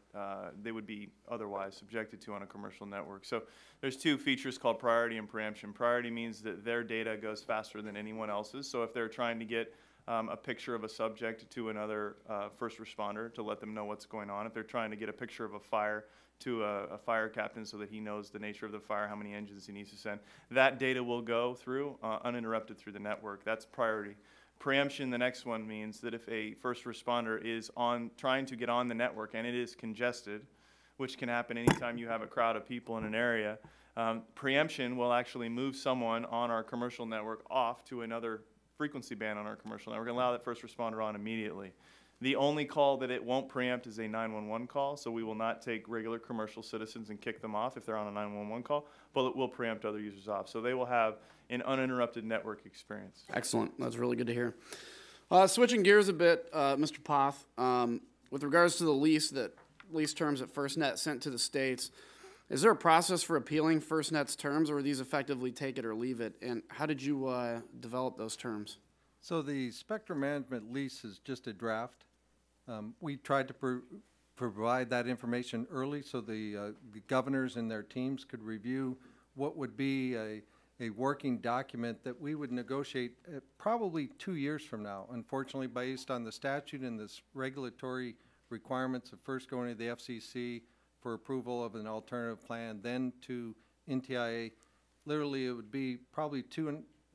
they would be otherwise subjected to on a commercial network. So there's two features called priority and preemption. Priority means that their data goes faster than anyone else's. So if they're trying to get a picture of a subject to another first responder to let them know what's going on, if they're trying to get a picture of a fire to a fire captain so that he knows the nature of the fire, how many engines he needs to send, that data will go through uninterrupted through the network. That's priority. Preemption, the next one, means that if a first responder is trying to get on the network and it is congested, which can happen anytime you have a crowd of people in an area, preemption will actually move someone on our commercial network off to another frequency band on our commercial network and allow that first responder on immediately. The only call that it won't preempt is a 911 call, so we will not take regular commercial citizens and kick them off if they're on a 911 call, but it will preempt other users off. So they will have an uninterrupted network experience. Excellent. That's really good to hear. Switching gears a bit, Mr. Poth, with regards to the lease terms that FirstNet sent to the states, is there a process for appealing FirstNet's terms, or are these effectively take it or leave it? And how did you develop those terms? So the spectrum management lease is just a draft. We tried to provide that information early so the governors and their teams could review what would be a working document that we would negotiate probably 2 years from now. Unfortunately, based on the statute and the regulatory requirements of first going to the FCC for for approval of an alternative plan, then to NTIA. Literally, it would be probably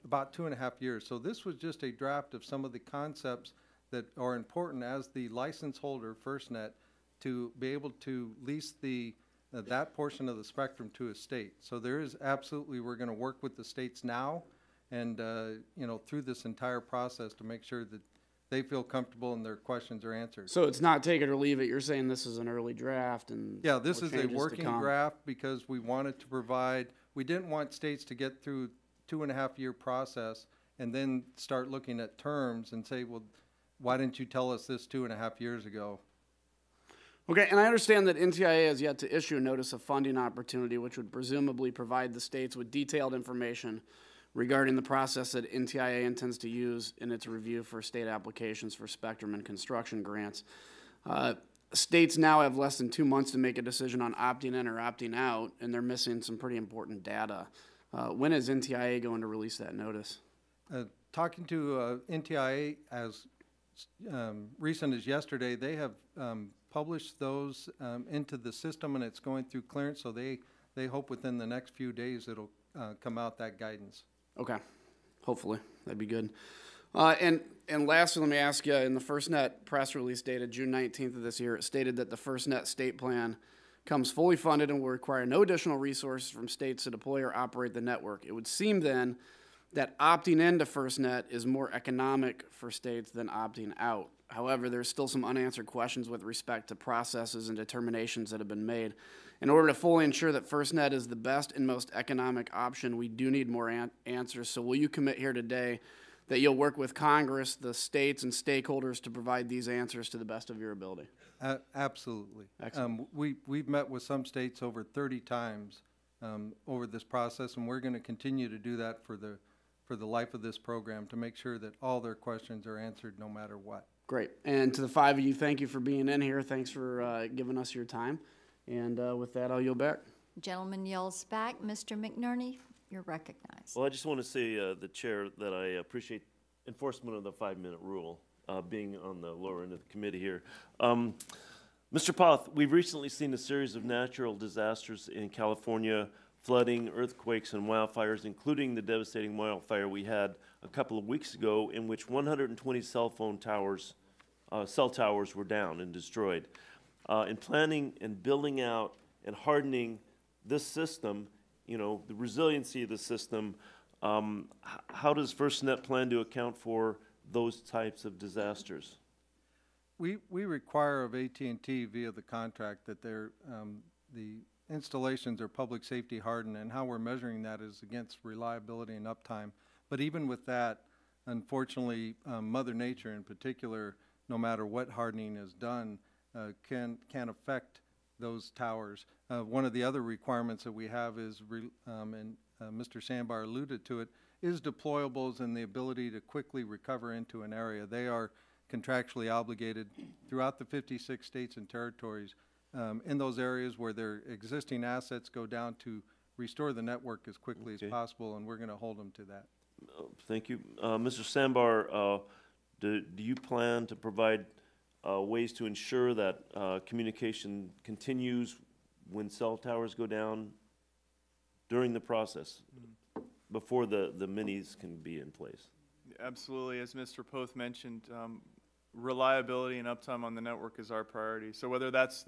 about 2.5 years. So this was just a draft of some of the concepts that are important as the license holder, FirstNet, to be able to lease that portion of the spectrum to a state. So there is absolutely, we're going to work with the states now and, you know, through this entire process to make sure that they feel comfortable and their questions are answered. So it's not take it or leave it. You're saying this is an early draft and Yeah, this more is a changes to working come. draft because we wanted to provide, we didn't want states to get through 2.5 year process and then start looking at terms and say, well, why didn't you tell us this 2.5 years ago? Okay, and I understand that NTIA has yet to issue a notice of funding opportunity, which would presumably provide the states with detailed information regarding the process that NTIA intends to use in its review for state applications for spectrum and construction grants. States now have less than 2 months to make a decision on opting in or opting out, and they're missing some pretty important data. When is NTIA going to release that notice? Talking to NTIA as recent as yesterday, they have published those into the system, and it's going through clearance, so they hope within the next few days it'll come out, that guidance. Okay, hopefully, that'd be good. And lastly, let me ask you, in the FirstNet press release dated June 19th of this year, it stated that the FirstNet state plan comes fully funded and will require no additional resources from states to deploy or operate the network. It would seem then that opting into FirstNet is more economic for states than opting out. However, there's still some unanswered questions with respect to processes and determinations that have been made. In order to fully ensure that FirstNet is the best and most economic option, we do need more answers. So will you commit here today that you'll work with Congress, the states, and stakeholders to provide these answers to the best of your ability? Absolutely. Excellent. We've met with some states over 30 times over this process, and we're going to continue to do that for the life of this program to make sure that all their questions are answered no matter what. Great. And to the five of you, thank you for being in here. Thanks for giving us your time. And with that, I'll yield back. Gentleman yells back. Mr. McNerney, you're recognized. Well, I just want to say, the chair, that I appreciate enforcement of the 5-minute rule, being on the lower end of the committee here. Mr. Poth, we've recently seen a series of natural disasters in California, flooding, earthquakes, and wildfires, including the devastating wildfire we had a couple of weeks ago, in which 120 cell towers were down and destroyed. In planning and building out and hardening this system, you know, the resiliency of the system, how does FirstNet plan to account for those types of disasters? We require of AT&T via the contract that the installations are public safety hardened, and how we're measuring that is against reliability and uptime. But even with that, unfortunately, Mother Nature in particular, no matter what hardening is done, can affect those towers. One of the other requirements that we have is, and Mr. Sandbar alluded to it, is deployables and the ability to quickly recover into an area. They are contractually obligated throughout the 56 states and territories in those areas where their existing assets go down to restore the network as quickly as possible, and we're going to hold them to that. Thank you. Mr. Sandbar, do you plan to provide ways to ensure that communication continues when cell towers go down during the process, before the minis can be in place? Absolutely. As Mr. Poth mentioned, reliability and uptime on the network is our priority. So whether that's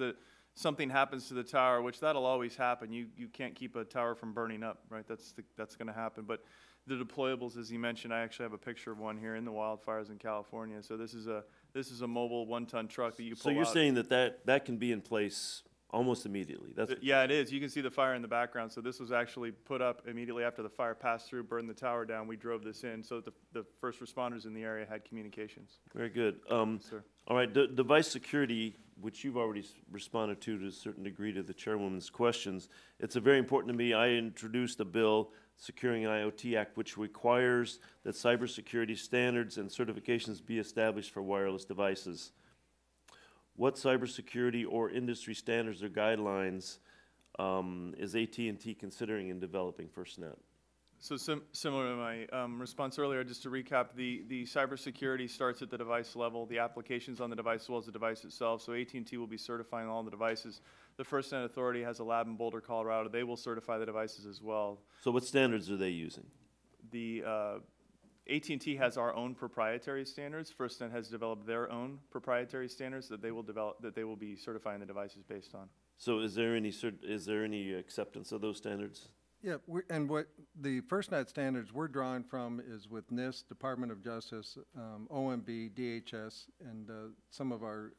something happens to the tower, which that'll always happen. You can't keep a tower from burning up, right? That's going to happen. But the deployables, as you mentioned, I actually have a picture of one here in the wildfires in California. So this is a mobile 1-ton truck that you pull out. So you're saying that can be in place almost immediately? Yeah, it is. You can see the fire in the background. So this was actually put up immediately after the fire passed through, burned the tower down. We drove this in so that the first responders in the area had communications. Very good. Sir. All right, device security, which you've already responded to a certain degree to the chairwoman's questions, it's very important to me. I introduced a bill, Securing IoT Act, which requires that cybersecurity standards and certifications be established for wireless devices. What cybersecurity or industry standards or guidelines is AT&T considering in developing FirstNet? So similar to my response earlier, just to recap, the cybersecurity starts at the device level, the applications on the device as well as the device itself. So AT&T will be certifying all the devices. The FirstNet Authority has a lab in Boulder, Colorado. They will certify the devices as well. So what standards are they using? The AT&T has our own proprietary standards. FirstNet has developed their own proprietary standards that they will be certifying the devices based on. So is there any acceptance of those standards? Yeah, and what the FirstNet standards we're drawing from is with NIST, Department of Justice, OMB, DHS, and some of our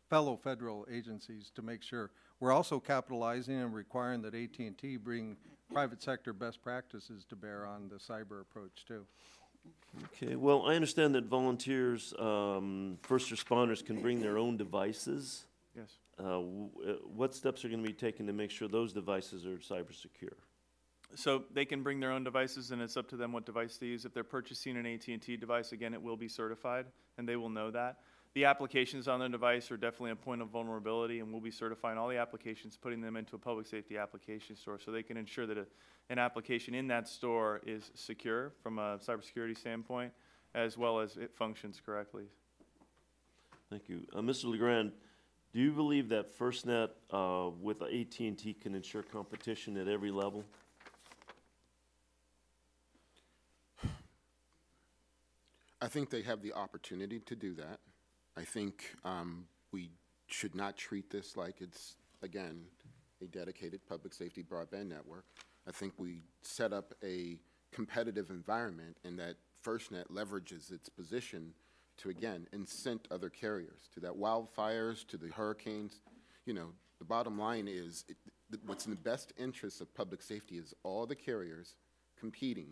fellow federal agencies to make sure. We're also capitalizing and requiring that AT&T bring private sector best practices to bear on the cyber approach too. Okay, well, I understand that volunteers, first responders can bring their own devices. Yes. What steps are going to be taken to make sure those devices are cyber secure? So they can bring their own devices, and it's up to them what device they use. If they're purchasing an AT&T device, again, it will be certified, and they will know that. The applications on their device are definitely a point of vulnerability, and we'll be certifying all the applications, putting them into a public safety application store so they can ensure that an application in that store is secure from a cybersecurity standpoint, as well as it functions correctly. Thank you. Mr. LeGrand, do you believe that FirstNet with AT&T can ensure competition at every level? I think they have the opportunity to do that. I think we should not treat this like it's, again, a dedicated public safety broadband network. I think we set up a competitive environment in that FirstNet leverages its position to, again, incent other carriers, to that wildfires, to the hurricanes. You know, the bottom line is what's in the best interest of public safety is all the carriers competing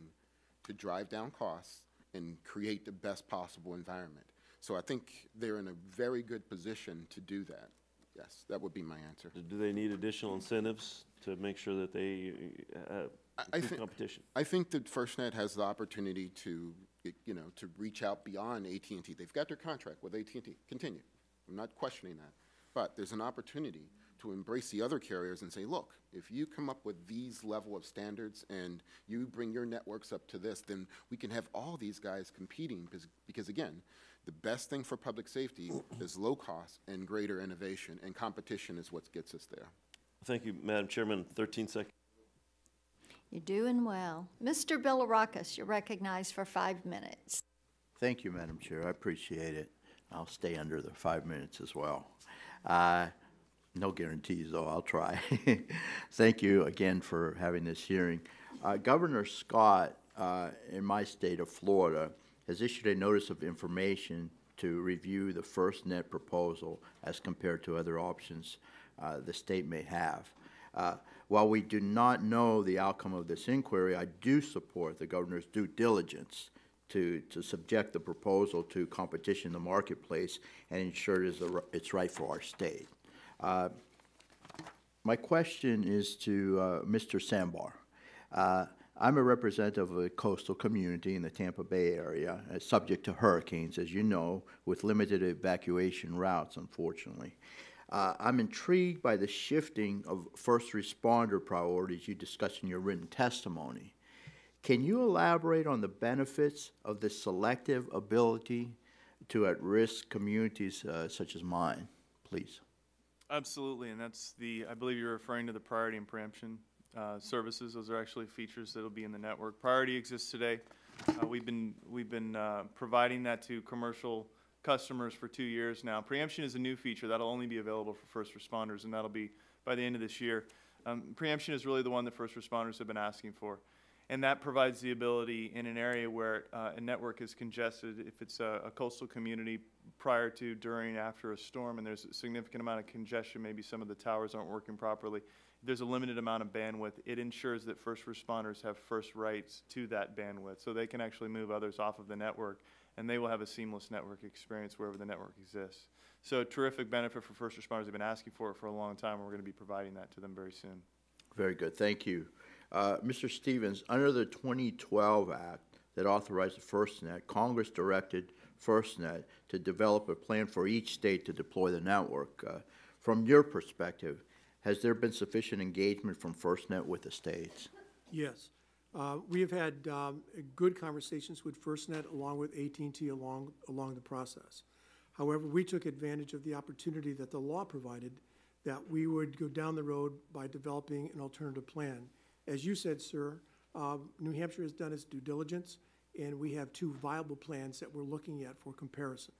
to drive down costs and create the best possible environment. So I think they're in a very good position to do that. Yes, that would be my answer. Do they need additional incentives to make sure that they improve competition? I think that FirstNet has the opportunity to, you know, to reach out beyond AT&T. They've got their contract with AT&T. Continue. I'm not questioning that. But there's an opportunity to embrace the other carriers and say, look, if you come up with these level of standards and you bring your networks up to this, then we can have all these guys competing because again, the best thing for public safety is low cost and greater innovation, and competition is what gets us there. Thank you, Madam Chairman. 13 seconds. You're doing well. Mr. Bilirakis, you're recognized for 5 minutes. Thank you, Madam Chair. I appreciate it. I'll stay under the 5 minutes as well. No guarantees, though. I'll try. Thank you again for having this hearing. Governor Scott in my state of Florida has issued a notice of information to review the FirstNet proposal as compared to other options the state may have. While we do not know the outcome of this inquiry, I do support the governor's due diligence to subject the proposal to competition in the marketplace and ensure it's right for our state. My question is to Mr. Sambar. I'm a representative of a coastal community in the Tampa Bay area, subject to hurricanes, as you know, with limited evacuation routes, unfortunately. I'm intrigued by the shifting of first responder priorities you discussed in your written testimony. Can you elaborate on the benefits of the selective ability to at-risk communities such as mine, please? Absolutely, and that's I believe you're referring to the priority and preemption services. Those are actually features that will be in the network. Priority exists today. We've been providing that to commercial customers for 2 years now. Preemption is a new feature that'll only be available for first responders, and that'll be by the end of this year. Preemption is really the one that first responders have been asking for, and that provides the ability in an area where a network is congested, if it's a coastal community prior to, during, after a storm, and there's a significant amount of congestion, maybe some of the towers aren't working properly, there's a limited amount of bandwidth. It ensures that first responders have first rights to that bandwidth, so they can actually move others off of the network, and they will have a seamless network experience wherever the network exists. So a terrific benefit for first responders. They've been asking for it for a long time, and we're going to be providing that to them very soon. Very good. Thank you. Mr. Stevens, under the 2012 Act that authorized the FirstNet, Congress directed FirstNet to develop a plan for each state to deploy the network. From your perspective, has there been sufficient engagement from FirstNet with the states? Yes. We have had good conversations with FirstNet along with AT&T along the process. However, we took advantage of the opportunity that the law provided that we would go down the road by developing an alternative plan. As you said, sir, New Hampshire has done its due diligence, and we have 2 viable plans that we're looking at for comparison.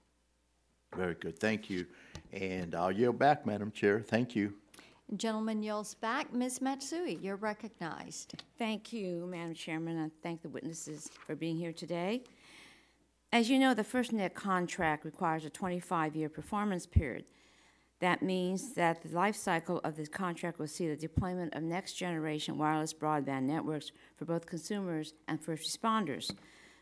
Very good, thank you. And I'll yield back, Madam Chair. Thank you. Gentleman yields back. Ms. Matsui, you're recognized. Thank you, Madam Chairman. I thank the witnesses for being here today. As you know, the FirstNet contract requires a 25-year performance period. That means that the life cycle of this contract will see the deployment of next-generation wireless broadband networks for both consumers and first responders.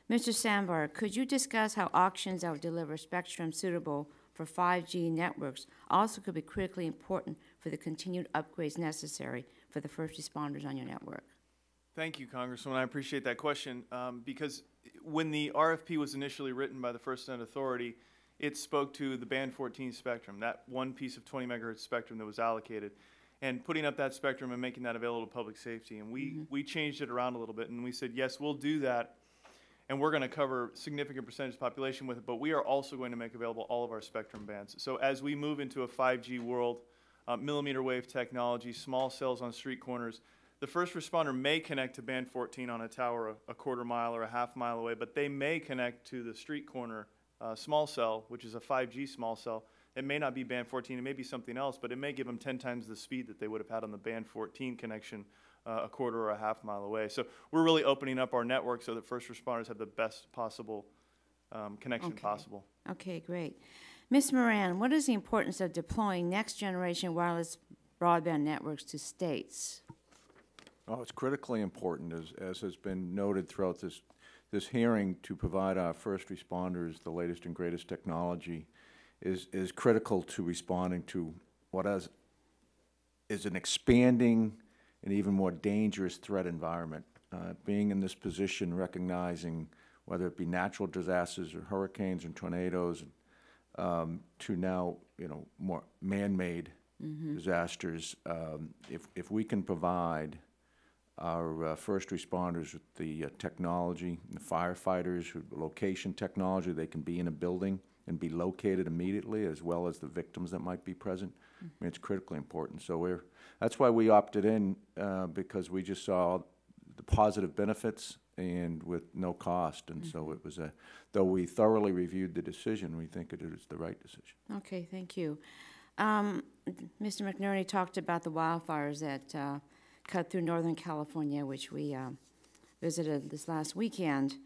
Mr. Sambar, could you discuss how auctions that would deliver spectrum suitable for 5G networks also could be critically important for the continued upgrades necessary for the first responders on your network? Thank you, Congresswoman. I appreciate that question because when the RFP was initially written by the FirstNet Authority, it spoke to the band 14 spectrum, that one piece of 20 megahertz spectrum that was allocated, and putting up that spectrum and making that available to public safety. And we changed it around a little bit, and we said, yes, we'll do that, and we're going to cover significant percentage of the population with it, but we are also going to make available all of our spectrum bands. So as we move into a 5G world, millimeter wave technology, small cells on street corners, the first responder may connect to band 14 on a tower a quarter mile or a half mile away, but they may connect to the street corner small cell, which is a 5G small cell. It may not be band 14, it may be something else, but it may give them 10 times the speed that they would have had on the band 14 connection a quarter or a half mile away. So we're really opening up our network so that first responders have the best possible connection possible. Okay, great. Ms. Moran, what is the importance of deploying next-generation wireless broadband networks to states? Oh, it's critically important, as has been noted throughout this hearing, to provide our first responders the latest and greatest technology is critical to responding to what is an expanding and even more dangerous threat environment. Being in this position, recognizing whether it be natural disasters or hurricanes and tornadoes, to now, more man-made disasters, if we can provide our first responders with the technology, the firefighters, location technology, they can be in a building and be located immediately, as well as the victims that might be present. I mean, it's critically important. So that's why we opted in, because we just saw the positive benefits and with no cost. And so it was though we thoroughly reviewed the decision, we think it is the right decision. Okay, thank you. Mr. McNerney talked about the wildfires that cut through Northern California, which we visited this last weekend.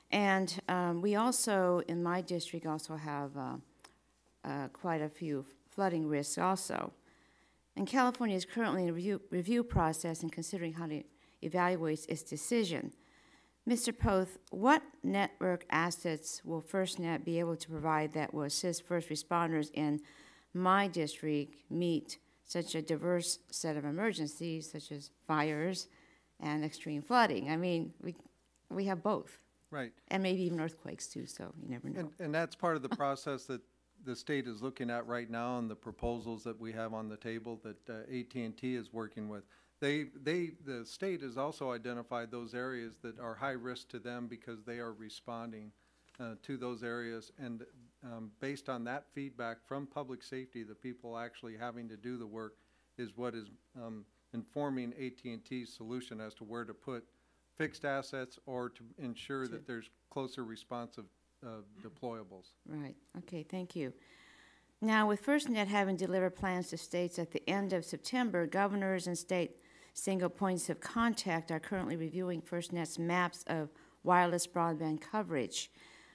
And we also, in my district, also have quite a few flooding risks also. And California is currently in a review process and considering how to evaluate its decision. Mr. Poth, what network assets will FirstNet be able to provide that will assist first responders in my district meet such a diverse set of emergencies, such as fires and extreme flooding? I mean, we have both. Right. And maybe even earthquakes too, so you never know. And that's part of the process that the state is looking at right now, and the proposals that we have on the table that AT&T is working with. The state has also identified those areas that are high risk to them because they are responding to those areas. And based on that feedback from public safety, the people actually having to do the work is what is informing AT&T's solution as to where to put fixed assets or to ensure that there's closer responsive deployables. Right. Okay, thank you. Now, with FirstNet having delivered plans to states at the end of September, governors and state single points of contact are currently reviewing FirstNet's maps of wireless broadband coverage.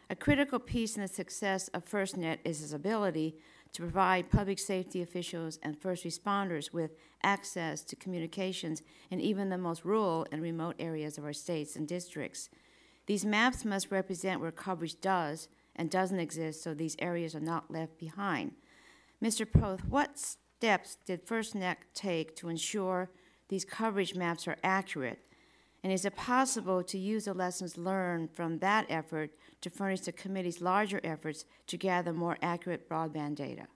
A critical piece in the success of FirstNet is its ability to provide public safety officials and first responders with access to communications in even the most rural and remote areas of our states and districts. These maps must represent where coverage does and doesn't exist, so these areas are not left behind. Mr. Poth, what steps did FirstNet take to ensure these coverage maps are accurate? And is it possible to use the lessons learned from that effort to furnish the committee's larger efforts to gather more accurate broadband data?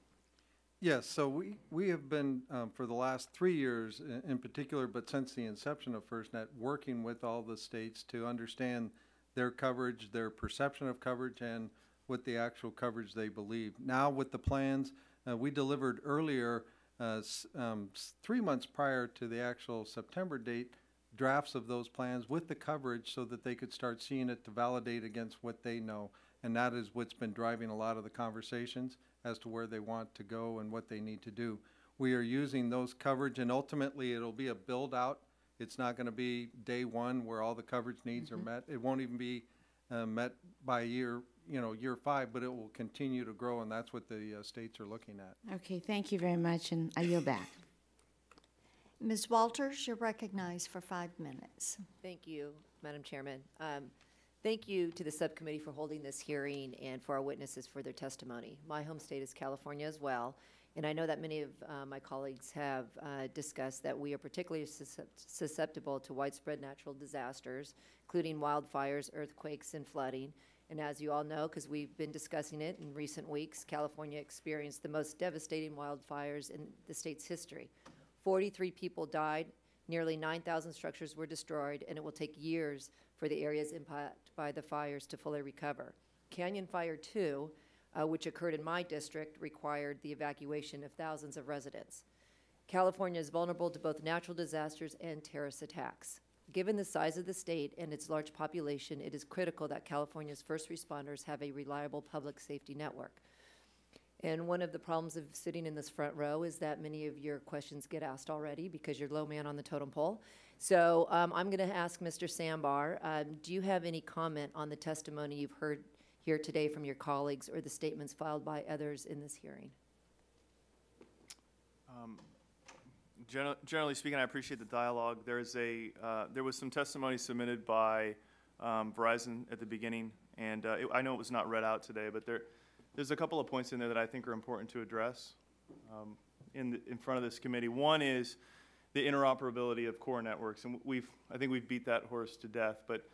Yes, so we have been, for the last 3 years in particular, but since the inception of FirstNet, working with all the states to understand their coverage, their perception of coverage, and what the actual coverage they believe. Now with the plans, we delivered earlier, 3 months prior to the actual September date, drafts of those plans with the coverage so that they could start seeing it to validate against what they know. And that is what's been driving a lot of the conversations as to where they want to go and what they need to do. We are using those coverage, and ultimately it'll be a build out. It's not going to be day one where all the coverage needs are met. It won't even be met by year 5, but it will continue to grow, and that's what the states are looking at. Okay, thank you very much, and I yield back. Ms. Walters, you're recognized for 5 minutes. Thank you, Madam Chairman. Thank you to the subcommittee for holding this hearing and for our witnesses for their testimony. My home state is California as well, and I know that many of my colleagues have discussed that we are particularly susceptible to widespread natural disasters, including wildfires, earthquakes, and flooding. And as you all know, because we've been discussing it in recent weeks, California experienced the most devastating wildfires in the state's history. 43 people died, nearly 9,000 structures were destroyed, and it will take years for the areas impacted by the fires to fully recover. Canyon Fire 2, which occurred in my district, required the evacuation of thousands of residents. California is vulnerable to both natural disasters and terrorist attacks. Given the size of the state and its large population, it is critical that California's first responders have a reliable public safety network. And one of the problems of sitting in this front row is that many of your questions get asked already because you're low man on the totem pole. So I'm going to ask Mr. Sambar, do you have any comment on the testimony you've heard here today from your colleagues or the statements filed by others in this hearing? Generally speaking, I appreciate the dialogue. There was some testimony submitted by Verizon at the beginning, and I know it was not read out today, but there's a couple of points in there that I think are important to address in front of this committee. One is the interoperability of core networks, and I think we've beat that horse to death, but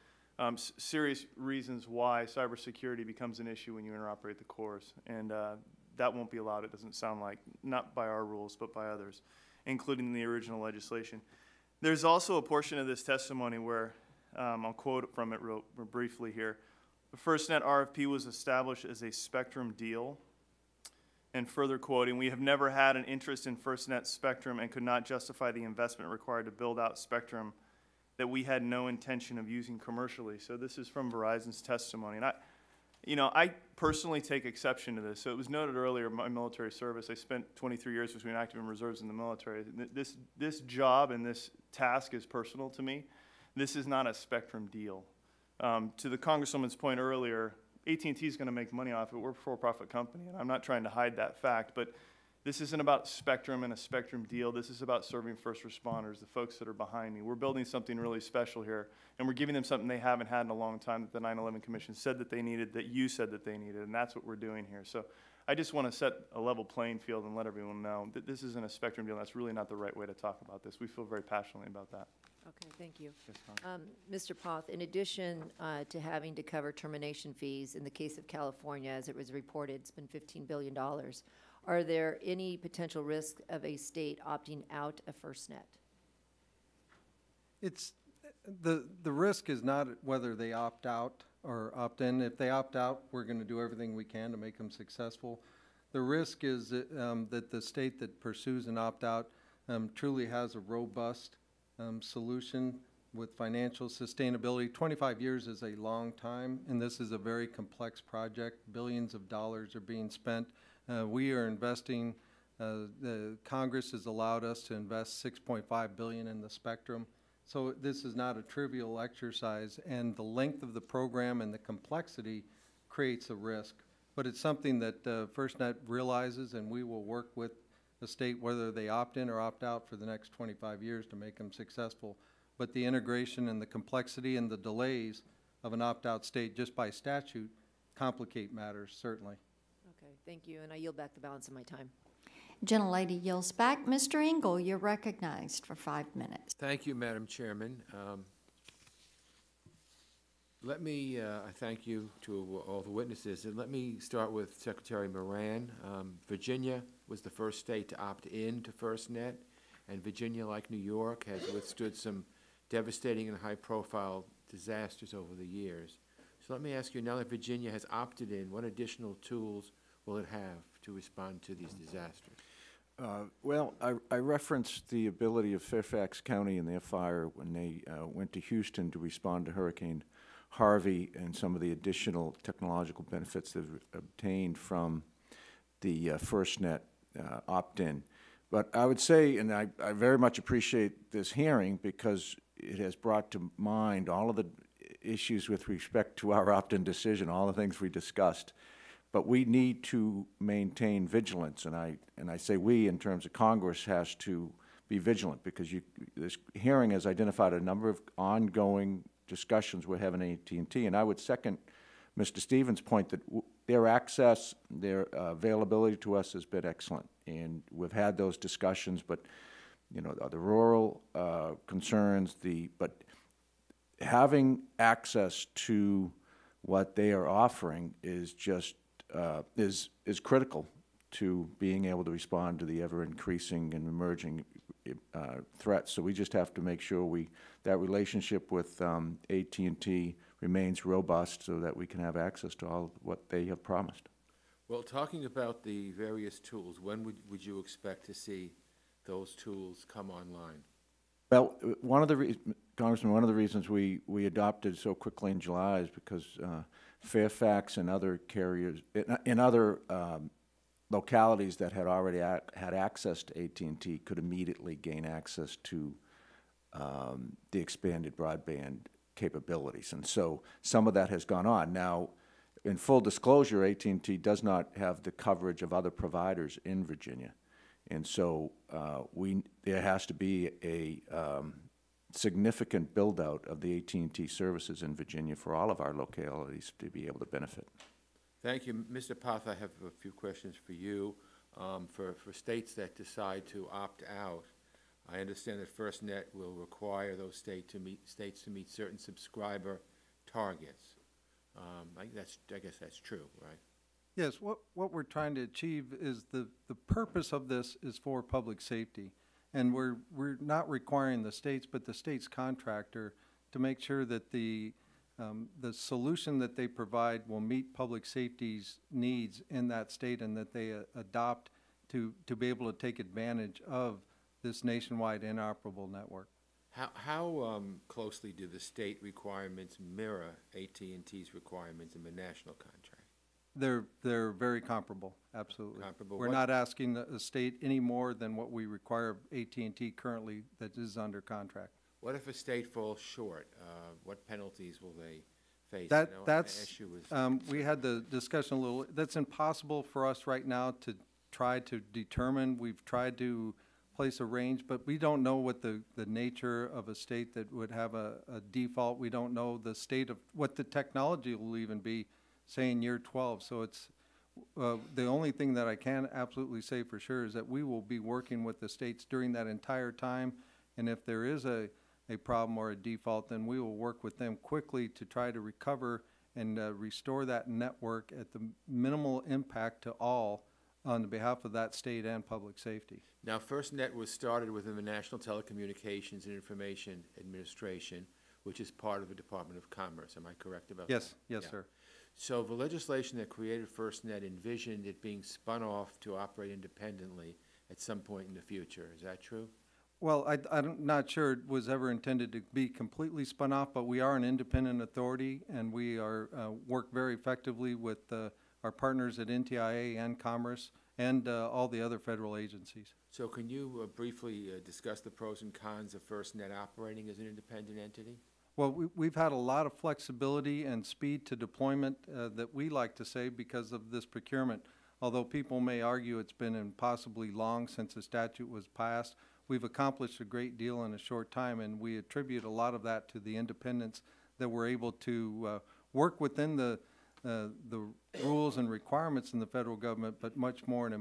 serious reasons why cybersecurity becomes an issue when you interoperate the cores, and that won't be allowed, it doesn't sound like, not by our rules, but by others, including the original legislation. There's also a portion of this testimony where, I'll quote from it real briefly here, the FirstNet RFP was established as a spectrum deal. And further quoting, we have never had an interest in FirstNet spectrum and could not justify the investment required to build out spectrum that we had no intention of using commercially. So this is from Verizon's testimony. And I personally take exception to this. So it was noted earlier, my military service, I spent 23 years between active and reserves in the military. This job and this task is personal to me. This is not a spectrum deal. To the Congresswoman's point earlier, AT&T is going to make money off it. We're a for-profit company, and I'm not trying to hide that fact, but this isn't about spectrum and a spectrum deal. This is about serving first responders, the folks that are behind me. We're building something really special here, and we're giving them something they haven't had in a long time that the 9/11 Commission said that they needed, that you said that they needed, and that's what we're doing here. So I just want to set a level playing field and let everyone know that this isn't a spectrum deal. That's really not the right way to talk about this. We feel very passionately about that. Okay, thank you. Yes, Mr. Poth, in addition to having to cover termination fees, in the case of California, as it was reported, it's been $15 billion. Are there any potential risks of a state opting out of FirstNet? It's, the risk is not whether they opt out or opt in. If they opt out, we're going to do everything we can to make them successful. The risk is that the state that pursues an opt-out truly has a robust solution with financial sustainability. 25 years is a long time, and this is a very complex project. Billions of dollars are being spent. We are investing, the Congress has allowed us to invest $6.5 billion in the spectrum. So this is not a trivial exercise, and the length of the program and the complexity creates a risk. But it's something that FirstNet realizes, and we will work with the state, whether they opt in or opt out, for the next 25 years to make them successful. But the integration and the complexity and the delays of an opt-out state just by statute complicate matters, certainly. Okay, thank you, and I yield back the balance of my time. Gentlelady yields back. Mr. Engel, you're recognized for 5 minutes. Thank you, Madam Chairman. Let me thank you to all the witnesses, and let me start with Secretary Moran. Virginia was the first state to opt in to FirstNet, and Virginia, like New York, has withstood some devastating and high-profile disasters over the years. So let me ask you, now that Virginia has opted in, what additional tools will it have to respond to these disasters? Well, I referenced the ability of Fairfax County and their fire when they went to Houston to respond to Hurricane Harvey, and some of the additional technological benefits they've obtained from the FirstNet opt-in. But I would say, and I very much appreciate this hearing because it has brought to mind all of the issues with respect to our opt-in decision, all the things we discussed. But we need to maintain vigilance, and I say we in terms of Congress has to be vigilant, because this hearing has identified a number of ongoing discussions we're having at AT&T, and I would second Mr. Stevens' point that their access, their availability to us has been excellent, and we've had those discussions. But you know, the rural concerns, but having access to what they are offering is just is critical to being able to respond to the ever-increasing and emerging threats. So we just have to make sure that relationship with AT&T remains robust so that we can have access to all what they have promised. Well, talking about the various tools, when would you expect to see those tools come online? Well, Congressman, one of the reasons we adopted so quickly in July is because Fairfax and other carriers in other localities that had already had access to AT&T could immediately gain access to the expanded broadband capabilities. And so some of that has gone on. Now, in full disclosure, AT&T does not have the coverage of other providers in Virginia. And so there has to be a significant build-out of the AT&T services in Virginia for all of our localities to be able to benefit. Thank you. Mr. Poth, I have a few questions for you. For states that decide to opt out, I understand that FirstNet will require those states to meet certain subscriber targets. I guess that's true, right? Yes, what we're trying to achieve is the purpose of this is for public safety. And we're not requiring the states, but the state's contractor to make sure that the solution that they provide will meet public safety's needs in that state, and that they adopt to be able to take advantage of this nationwide inoperable network. How closely do the state requirements mirror AT&T's requirements in the national contract? They're very comparable, absolutely. Comparable. We're not asking the state any more than what we require of AT&T currently that is under contract. What if a state falls short? What penalties will they face? We had the discussion a little. That's impossible for us right now to try to determine. We've tried to place a range, but we don't know what the nature of a state that would have a default. We don't know the state of what the technology will even be, say, in year 12. So it's the only thing that I can absolutely say for sure is that we will be working with the states during that entire time, and if there is a problem or a default, then we will work with them quickly to try to recover and restore that network at the minimal impact to all on behalf of that state and public safety. Now, FirstNet was started within the National Telecommunications and Information Administration, which is part of the Department of Commerce. Am I correct about that? Yes, yes, sir. So the legislation that created FirstNet envisioned it being spun off to operate independently at some point in the future. Is that true? Well, I'm not sure it was ever intended to be completely spun off, but we are an independent authority, and we are work very effectively with our partners at NTIA and Commerce and all the other federal agencies. So can you briefly discuss the pros and cons of FirstNet operating as an independent entity? Well, we've had a lot of flexibility and speed to deployment that we like to say because of this procurement. Although people may argue it's been impossibly long since the statute was passed, we've accomplished a great deal in a short time, and we attribute a lot of that to the independence that we're able to work within the rules and requirements in the federal government, but much more in a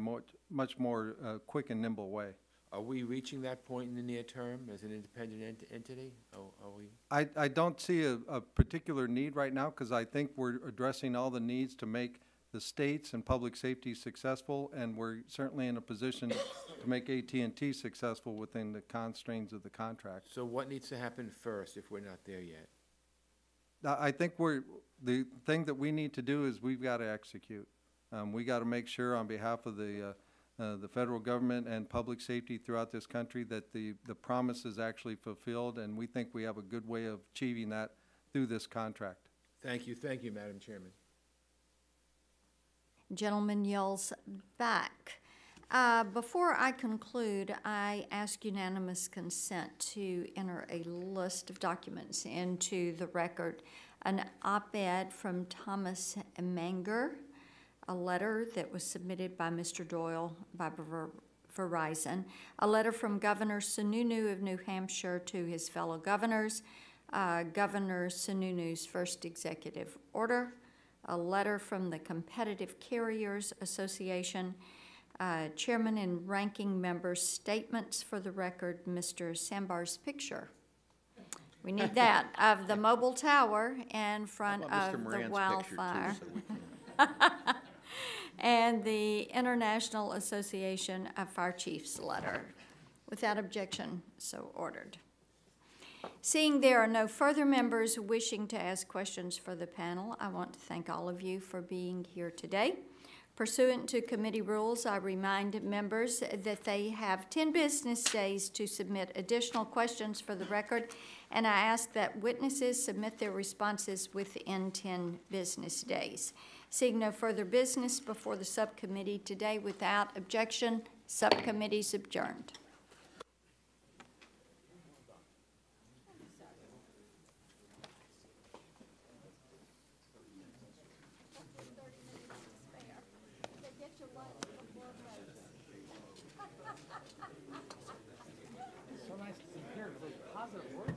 much more quick and nimble way. Are we reaching that point in the near term as an independent entity? Are we? I don't see a particular need right now, because I think we're addressing all the needs to make the states and public safety successful, and we're certainly in a position to make AT&T successful within the constraints of the contract. So what needs to happen first if we're not there yet? I think the thing that we need to do is we've got to execute. We got to make sure on behalf of the federal government and public safety throughout this country that the promise is actually fulfilled, and we think we have a good way of achieving that through this contract. Thank you, Madam Chairman. Gentleman yells back. Before I conclude, I ask unanimous consent to enter a list of documents into the record. An op-ed from Thomas Manger, a letter that was submitted by Mr. Doyle by Verizon, a letter from Governor Sununu of New Hampshire to his fellow governors, Governor Sununu's first executive order, a letter from the Competitive Carriers Association, Chairman and Ranking Members' statements for the record, Mr. Sambar's picture. We need that, of the mobile tower in front of the wildfire. And the International Association of Fire Chiefs letter. Without objection, so ordered. Seeing there are no further members wishing to ask questions for the panel, I want to thank all of you for being here today. Pursuant to committee rules, I remind members that they have 10 business days to submit additional questions for the record, and I ask that witnesses submit their responses within 10 business days. Seeing no further business before the subcommittee today, without objection, subcommittee's adjourned. So nice to hear positive words.